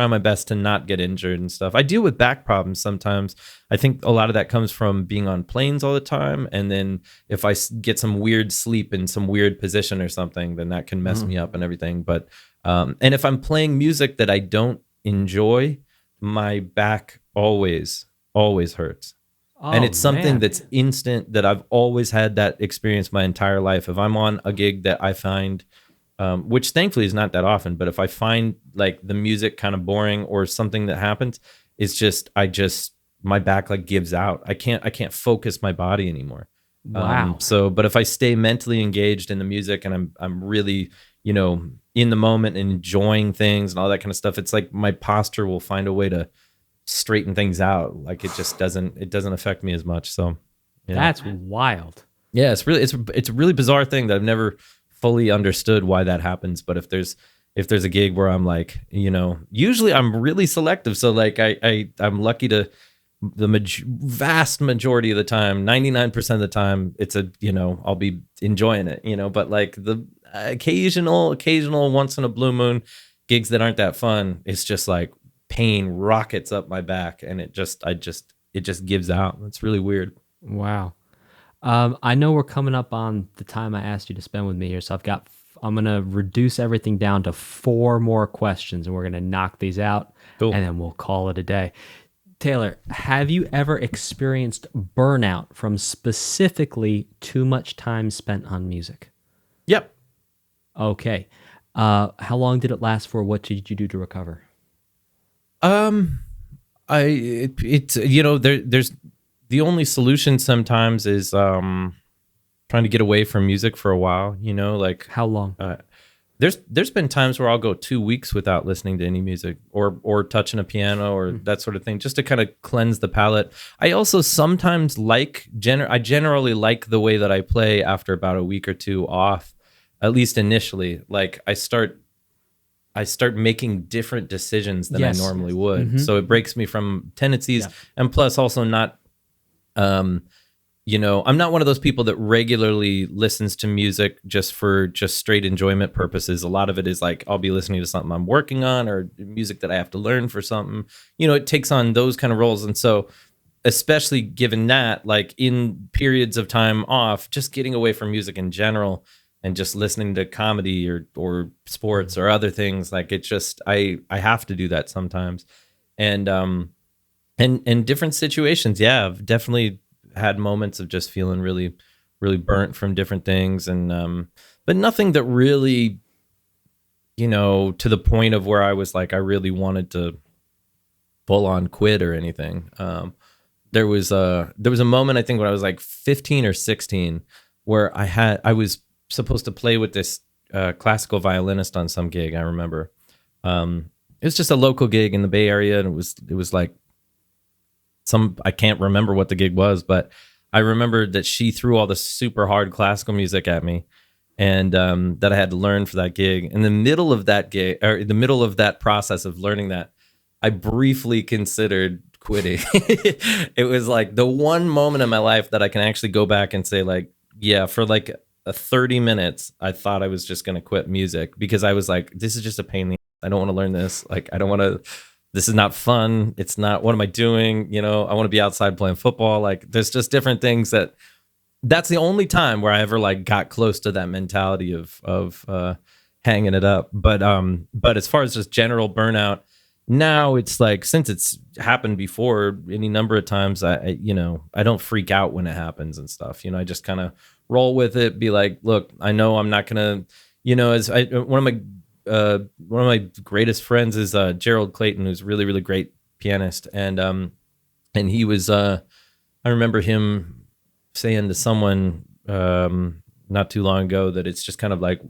my best to not get injured and stuff. I deal with back problems sometimes. I think a lot of that comes from being on planes all the time. And then if I get some weird sleep in some weird position or something, then that can mess me up and everything. But, and if I'm playing music that I don't enjoy, my back always hurts. And it's something that's instant, that I've always had that experience my entire life. If I'm on a gig that I find, which thankfully is not that often, but if I find like the music kind of boring or something that happens, it's just my back like gives out. I can't focus my body anymore. Wow. But if I stay mentally engaged in the music and I'm really, in the moment and enjoying things and all that kind of stuff, it's like my posture will find a way to straighten things out. Like it doesn't affect me as much. So that's wild. Yeah, it's a really bizarre thing that I've never fully understood why that happens. But if there's a gig where I'm like, usually I'm really selective. So like I'm lucky to vast majority of the time, 99% of the time, it's I'll be enjoying it, but like the occasional once in a blue moon gigs that aren't that fun, it's just like pain rockets up my back and it just gives out. It's really weird. Wow. I know we're coming up on the time I asked you to spend with me here, so I'm going to reduce everything down to 4 more questions, and we're going to knock these out, cool. And then we'll call it a day. Taylor, have you ever experienced burnout from specifically too much time spent on music? Yep. Okay. How long did it last for? What did you do to recover? There's the only solution sometimes is trying to get away from music for a while, like how long? There's been times where I'll go 2 weeks without listening to any music or touching a piano or that sort of thing, just to kind of cleanse the palate. I also sometimes I generally like the way that I play after about a week or two off, at least initially. Like I I start making different decisions than Yes. I normally would. So it breaks me from tendencies, and plus also not, I'm not one of those people that regularly listens to music just for just straight enjoyment purposes. A lot of it is like I'll be listening to something I'm working on or music that I have to learn for something. It takes on those kind of roles, and so especially given that, like in periods of time off, just getting away from music in general and just listening to comedy or sports or other things, like it just I have to do that sometimes. And different situations, yeah, I've definitely had moments of just feeling really, really burnt from different things, and but nothing that really, to the point of where I was like I really wanted to full on quit or anything. There was a moment, I think, when I was like 15 or 16 where I was supposed to play with this classical violinist on some gig. I remember it was just a local gig in the Bay Area, and it was like I can't remember what the gig was, but I remember that she threw all the super hard classical music at me, and that I had to learn for that gig. In the middle of that gig, or in the middle of that process of learning that, I briefly considered quitting. It was like the one moment in my life that I can actually go back and say, like, yeah, for like 30 minutes, I thought I was just going to quit music because I was like, this is just a pain in the ass. I don't want to learn this. Like, I don't want to, this is not fun. It's not, what am I doing? I want to be outside playing football. Like, there's just different things that's the only time where I ever like got close to that mentality of hanging it up. But as far as just general burnout, now it's like, since it's happened before any number of times, I don't freak out when it happens and stuff. I just kind of roll with it, be like, look, I know I'm not gonna, one of my greatest friends is Gerald Clayton, who's a really, really great pianist, and he was I remember him saying to someone not too long ago that it's just kind of like,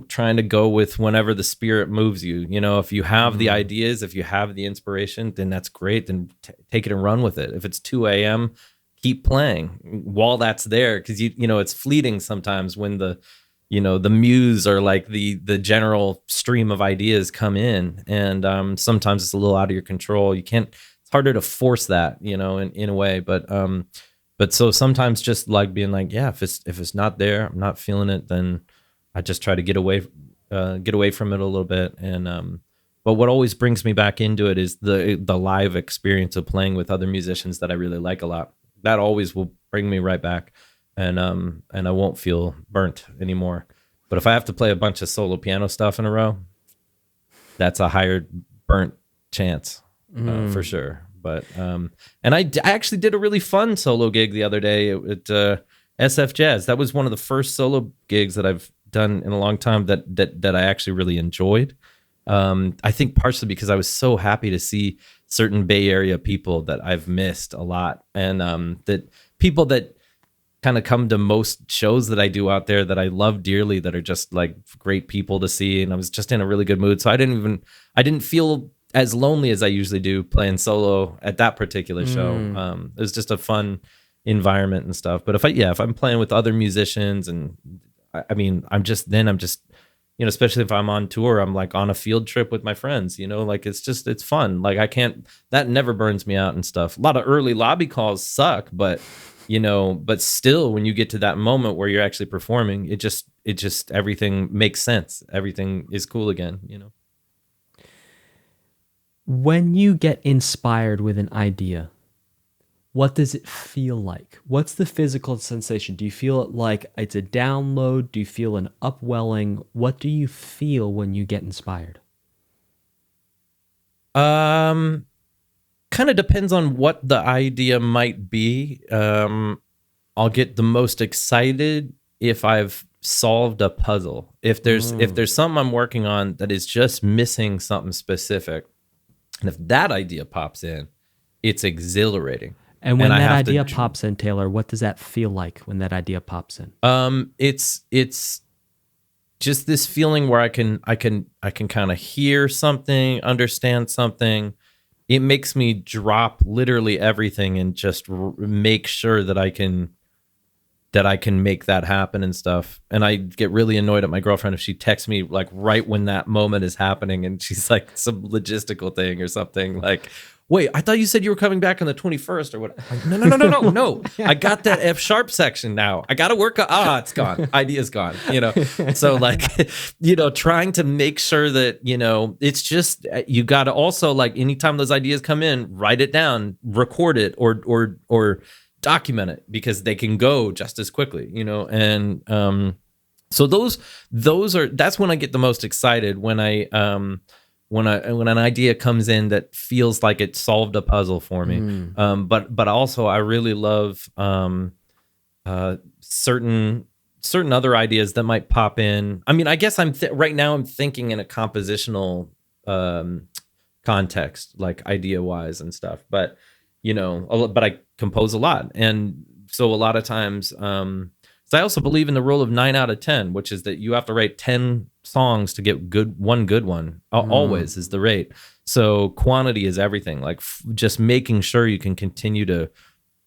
trying to go with whenever the spirit moves you. If you have the ideas, if you have the inspiration, then that's great. Then take it and run with it. If it's 2 a.m., keep playing while that's there. Cause it's fleeting sometimes when the muse or like the general stream of ideas come in. And sometimes it's a little out of your control. It's harder to force that, in a way. But so sometimes just like being like, yeah, if it's not there, I'm not feeling it, then I just try to get away from it a little bit. And but what always brings me back into it is the live experience of playing with other musicians that I really like a lot. That always will bring me right back, and I won't feel burnt anymore. But if I have to play a bunch of solo piano stuff in a row, that's a higher burnt chance for sure. But and I actually did a really fun solo gig the other day at SF Jazz. That was one of the first solo gigs that I've done in a long time that I actually really enjoyed. I think partially because I was so happy to see certain Bay Area people that I've missed a lot, and that people that kind of come to most shows that I do out there that I love dearly, that are just like great people to see. And I was just in a really good mood, so I didn't feel as lonely as I usually do playing solo at that particular show. It was just a fun environment and stuff. But if I'm playing with other musicians, and I'm just, especially if I'm on tour, I'm like on a field trip with my friends, like it's fun. Like that never burns me out and stuff. A lot of early lobby calls suck, but still when you get to that moment where you're actually performing, it just everything makes sense. Everything is cool again, When you get inspired with an idea, what does it feel like? What's the physical sensation? Do you feel it like it's a download? Do you feel an upwelling? What do you feel when you get inspired? Kind of depends on what the idea might be. I'll get the most excited if I've solved a puzzle. If there's something I'm working on that is just missing something specific, and if that idea pops in, it's exhilarating. And when that idea pops in, Taylor, what does that feel like when that idea pops in? It's just this feeling where I can kind of hear something, understand something. It makes me drop literally everything and just make sure that I can that I can make that happen and stuff. And I get really annoyed at my girlfriend if she texts me like right when that moment is happening and she's like some logistical thing or something like, wait, I thought you said you were coming back on the 21st or what? Like, no. I got that F sharp section now. I got to work. It's gone. Idea's gone, So like, trying to make sure that, it's just, you got to also like, anytime those ideas come in, write it down, record it or document it because they can go just as quickly, and so that's when I get the most excited when when an idea comes in that feels like it solved a puzzle for me. But also I really love certain other ideas that might pop in. I mean, I guess right now I'm thinking in a compositional context, like idea wise and stuff, but but I compose a lot. And so a lot of times, so I also believe in the rule of 9 out of 10, which is that you have to write 10 songs to get one good one. Always is the rate. So quantity is everything. Like just making sure you can continue to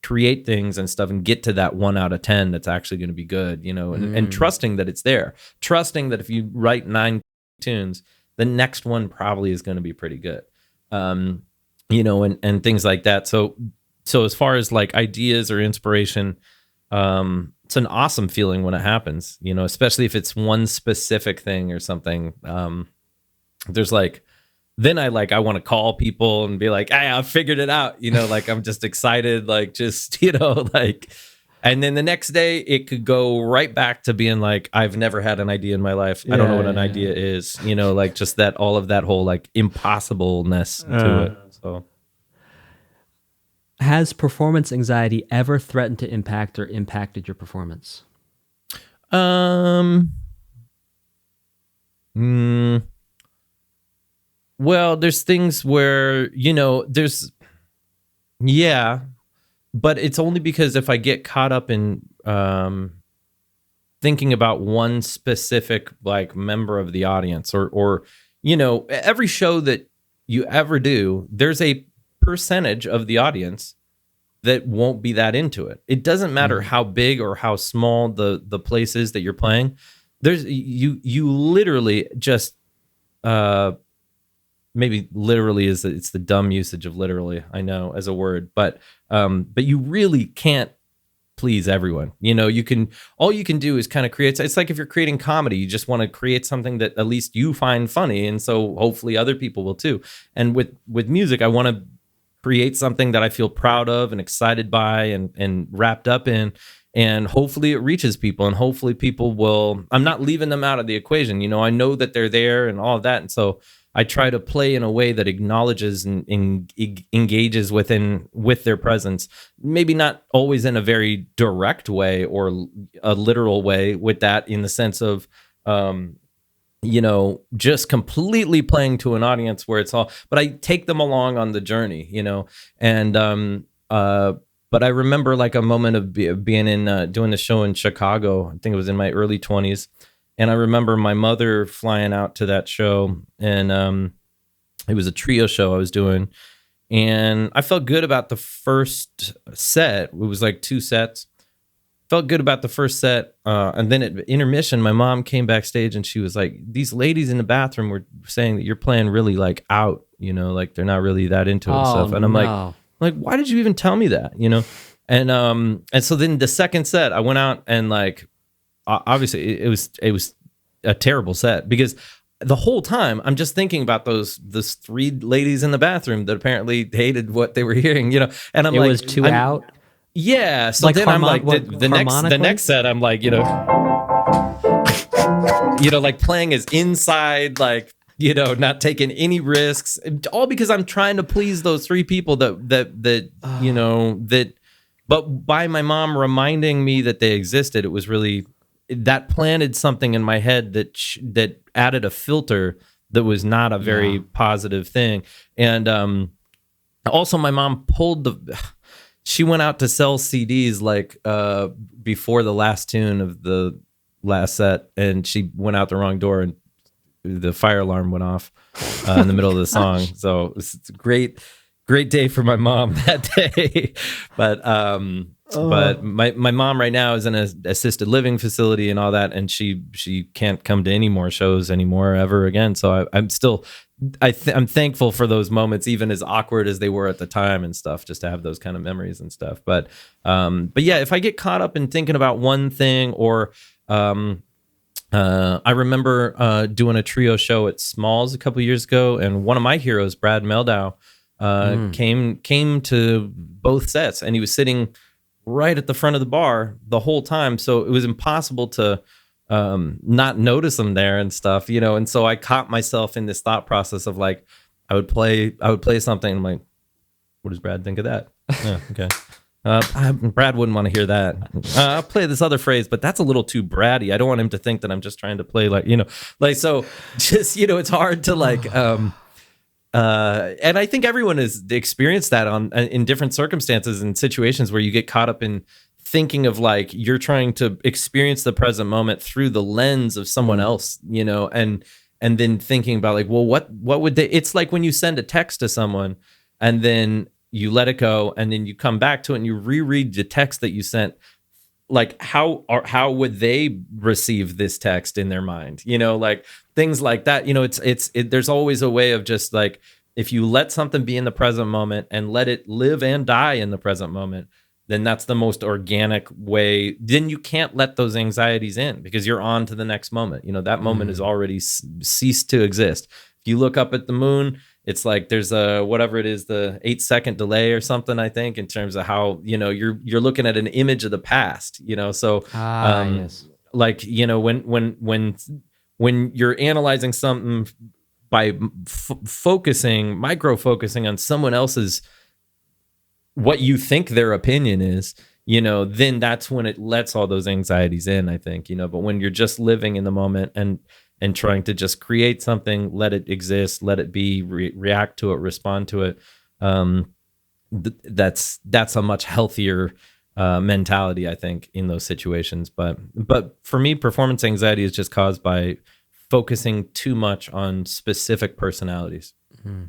create things and stuff and get to that 1 out of 10 that's actually going to be good, and trusting that it's there. Trusting that if you write 9 tunes, the next one probably is going to be pretty good. And things like that. So as far as like ideas or inspiration, it's an awesome feeling when it happens, especially if it's one specific thing or something. There's like, then I want to call people and be like, hey, I figured it out, like I'm just excited, like just, like, and then the next day it could go right back to being like, I've never had an idea in my life. I don't know what an idea is, like just that, all of that whole like impossibleness to it. So, has performance anxiety ever threatened to impact or impacted your performance? Well, there's things where, but it's only because if I get caught up in thinking about one specific like member of the audience or every show that you ever do, there's a percentage of the audience that won't be that into it. It doesn't matter how big or how small the place is that you're playing. There's you literally just maybe literally it's the dumb usage of literally, I know, as a word, but you really can't please everyone. All you can do is kind of create. It's like if you're creating comedy, you just want to create something that at least you find funny, and so hopefully other people will too. And with music, I want to create something that I feel proud of and excited by and wrapped up in, and hopefully it reaches people, and hopefully people will. I'm not leaving them out of the equation. I know that they're there and all of that, and so I try to play in a way that acknowledges and engages with their presence. Maybe not always in a very direct way or a literal way with that, in the sense of, just completely playing to an audience where it's all, but I take them along on the journey, and, but I remember like a moment of being in, doing the show in Chicago. I think it was in my early 20s. And I remember my mother flying out to that show, and it was a trio show I was doing. And I felt good about the first set. It was like 2 sets. Felt good about the first set. And then at intermission, my mom came backstage and she was like, these ladies in the bathroom were saying that you're playing really like out, like they're not really that into it and stuff. And I'm like, why did you even tell me that? And so then the second set, I went out and like, obviously it was a terrible set, because the whole time I'm just thinking about those 3 ladies in the bathroom that apparently hated what they were hearing, and I'm like, it was too out. Yeah. So like then I'm like, the next set, I'm like, like playing as inside, like, not taking any risks, all because I'm trying to please those 3 people that, but by my mom reminding me that they existed, it was really, that planted something in my head that added a filter that was not a very positive thing. And also my mom she went out to sell CDs like before the last tune of the last set, and she went out the wrong door and the fire alarm went off in the middle of the song. So it's a great day for my mom that day. But But my mom right now is in an assisted living facility and all that, and she can't come to any more shows anymore ever again. So I'm still I'm thankful for those moments, even as awkward as they were at the time and stuff, just to have those kind of memories and stuff. But yeah, if I get caught up in thinking about one thing, or I remember doing a trio show at Smalls a couple years ago, and one of my heroes, Brad Meldow, came to both sets, and he was sitting right at the front of the bar the whole time, so it was impossible to not notice him there and stuff, and so I caught myself in this thought process of like, I would play something, and I'm like, what does Brad think of that? Yeah, okay. Brad wouldn't want to hear that. I'll play this other phrase, but that's a little too Braddy. I don't want him to think that I'm just trying to play so just, it's hard to like, and I think everyone has experienced that in different circumstances and situations where you get caught up in thinking of like, you're trying to experience the present moment through the lens of someone else, and then thinking about like, well, what would they, it's like when you send a text to someone and then you let it go, and then you come back to it and you reread the text that you sent. Like how would they receive this text in their mind? Like things like that. There's always a way of just like, if you let something be in the present moment and let it live and die in the present moment, then that's the most organic way. Then you can't let those anxieties in because you're on to the next moment. That moment has already ceased to exist. If you look up at the moon, it's like there's a whatever it is, the 8-second delay or something, I think, in terms of how you're looking at an image of the past. So yes. like when you're analyzing something by micro focusing on someone else's, what you think their opinion is, then that's when it lets all those anxieties in, I think. But when you're just living in the moment and trying to just create something, let it exist, let it be, react to it, respond to it. That's a much healthier mentality, I think, in those situations. But for me, performance anxiety is just caused by focusing too much on specific personalities. Mm-hmm.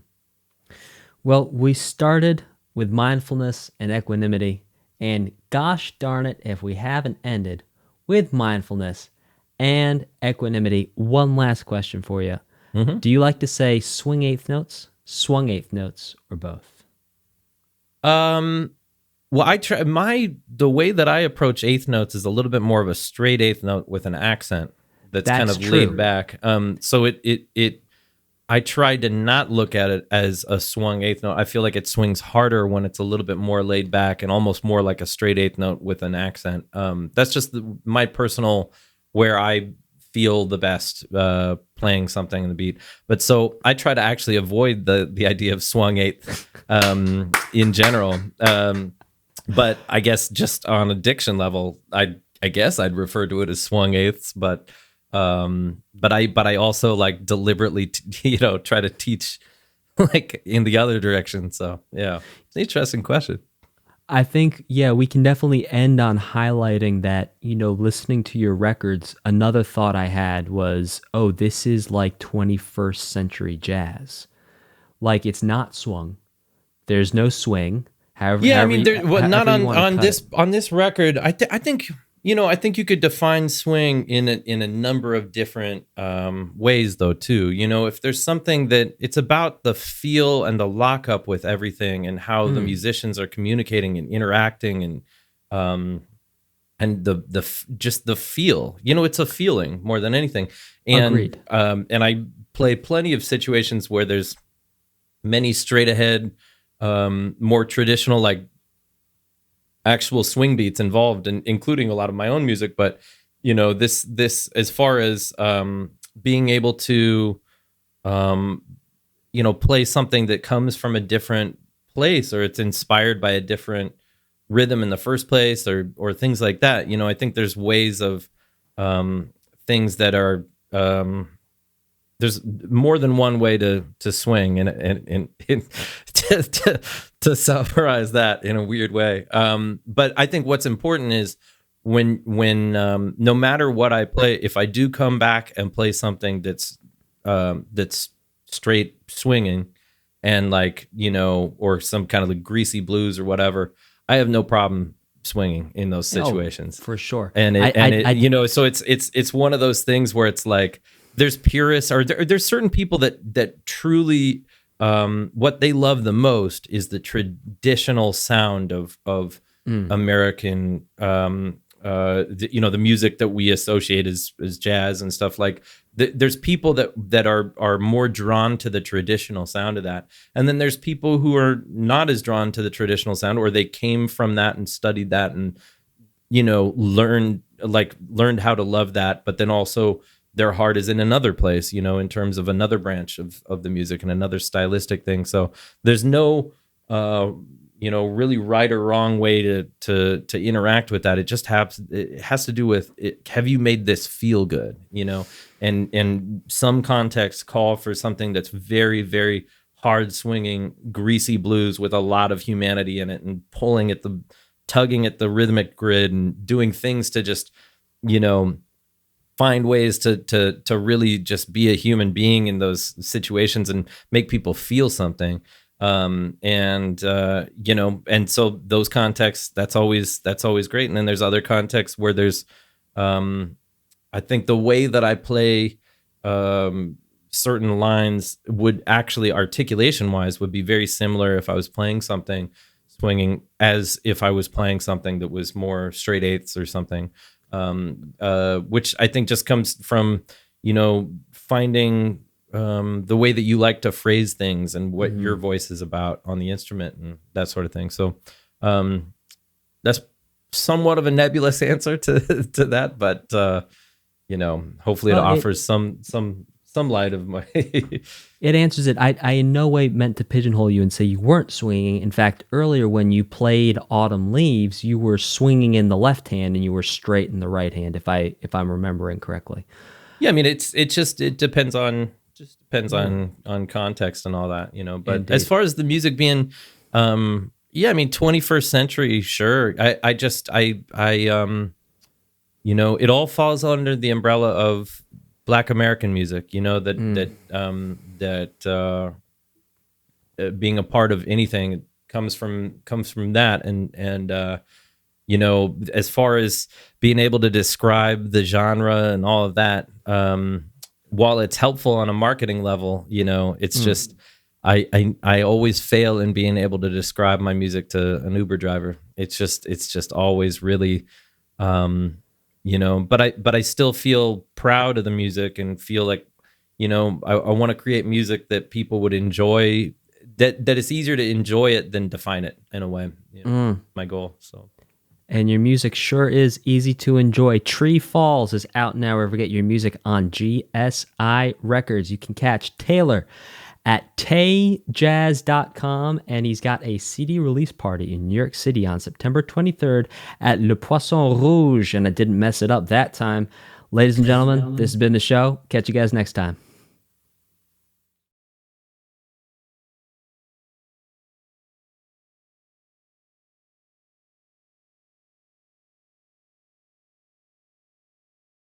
Well, we started with mindfulness and equanimity, and gosh darn it, if we haven't ended with mindfulness and equanimity. One last question for you. Mm-hmm. Do you like to say swing eighth notes, swung eighth notes, or both? Well, I try the way that I approach eighth notes is a little bit more of a straight eighth note with an accent that's kind of laid back. So I try to not look at it as a swung eighth note. I feel like it swings harder when it's a little bit more laid back and almost more like a straight eighth note with an accent. That's just my personal, where I feel the best playing something in the beat. But so I try to actually avoid the idea of swung eighth in general. But I guess just on a diction level, I guess I'd refer to it as swung eighths. But I also like deliberately try to teach like in the other direction. So yeah, it's an interesting question. I think, yeah, we can definitely end on highlighting that, listening to your records, another thought I had was, oh, this is like 21st century jazz. Like, it's not swung. There's no swing. However, yeah, I mean, not on this record. I think you could define swing in a number of different ways, though, too. If there's something that it's about the feel and the lockup with everything and how the musicians are communicating and interacting and the feel. It's a feeling more than anything. And agreed. And I play plenty of situations where there's many straight ahead, more traditional, like actual swing beats involved, and including a lot of my own music. But this as far as being able to play something that comes from a different place, or it's inspired by a different rhythm in the first place, or things like that. I think there's ways of things that are there's more than one way to swing, and to summarize that in a weird way. But I think what's important is when no matter what I play, if I do come back and play something that's straight swinging and or some kind of like greasy blues or whatever, I have no problem swinging in those situations. For sure. And so it's one of those things where it's like there's purists, or there's certain people that truly what they love the most is the traditional sound of American the music that we associate as jazz and stuff. Like there's people that are more drawn to the traditional sound of that, and then there's people who are not as drawn to the traditional sound, or they came from that and studied that and learned how to love that, but then also their heart is in another place, in terms of another branch of the music and another stylistic thing. So there's no really right or wrong way to interact with that. It just has to do with it. Have you made this feel good? And some contexts call for something that's very, very hard swinging, greasy blues with a lot of humanity in it, and tugging at the rhythmic grid and doing things to just, find ways to really just be a human being in those situations and make people feel something. And so those contexts, that's always great. And then there's other contexts where there's, I think the way that I play, certain lines would actually, articulation wise, would be very similar if I was playing something swinging as if I was playing something that was more straight eighths or something. Which I think just comes from, finding, the way that you like to phrase things and what your voice is about on the instrument and that sort of thing. So, that's somewhat of a nebulous answer to that, but, hopefully it offers some light of my. It answers it. I in no way meant to pigeonhole you and say you weren't swinging. In fact, earlier when you played Autumn Leaves, you were swinging in the left hand and you were straight in the right hand, if I'm remembering correctly. Yeah, I mean it depends on context and all that, But indeed. As far as the music being, 21st century, sure. It all falls under the umbrella of Black American music, that being a part of anything comes from that, and as far as being able to describe the genre and all of that, while it's helpful on a marketing level, it's just I always fail in being able to describe my music to an Uber driver. It's just always really. But I still feel proud of the music and feel like, I want to create music that people would enjoy, that it's easier to enjoy it than define it in a way. My goal. So. And your music sure is easy to enjoy. Tree Falls is out now wherever you get your music on GSI Records. You can catch Taylor at tayjazz.com, and he's got a CD release party in New York City on September 23rd at Le Poisson Rouge, and I didn't mess it up that time. Ladies and gentlemen, this has been the show. Catch you guys next time.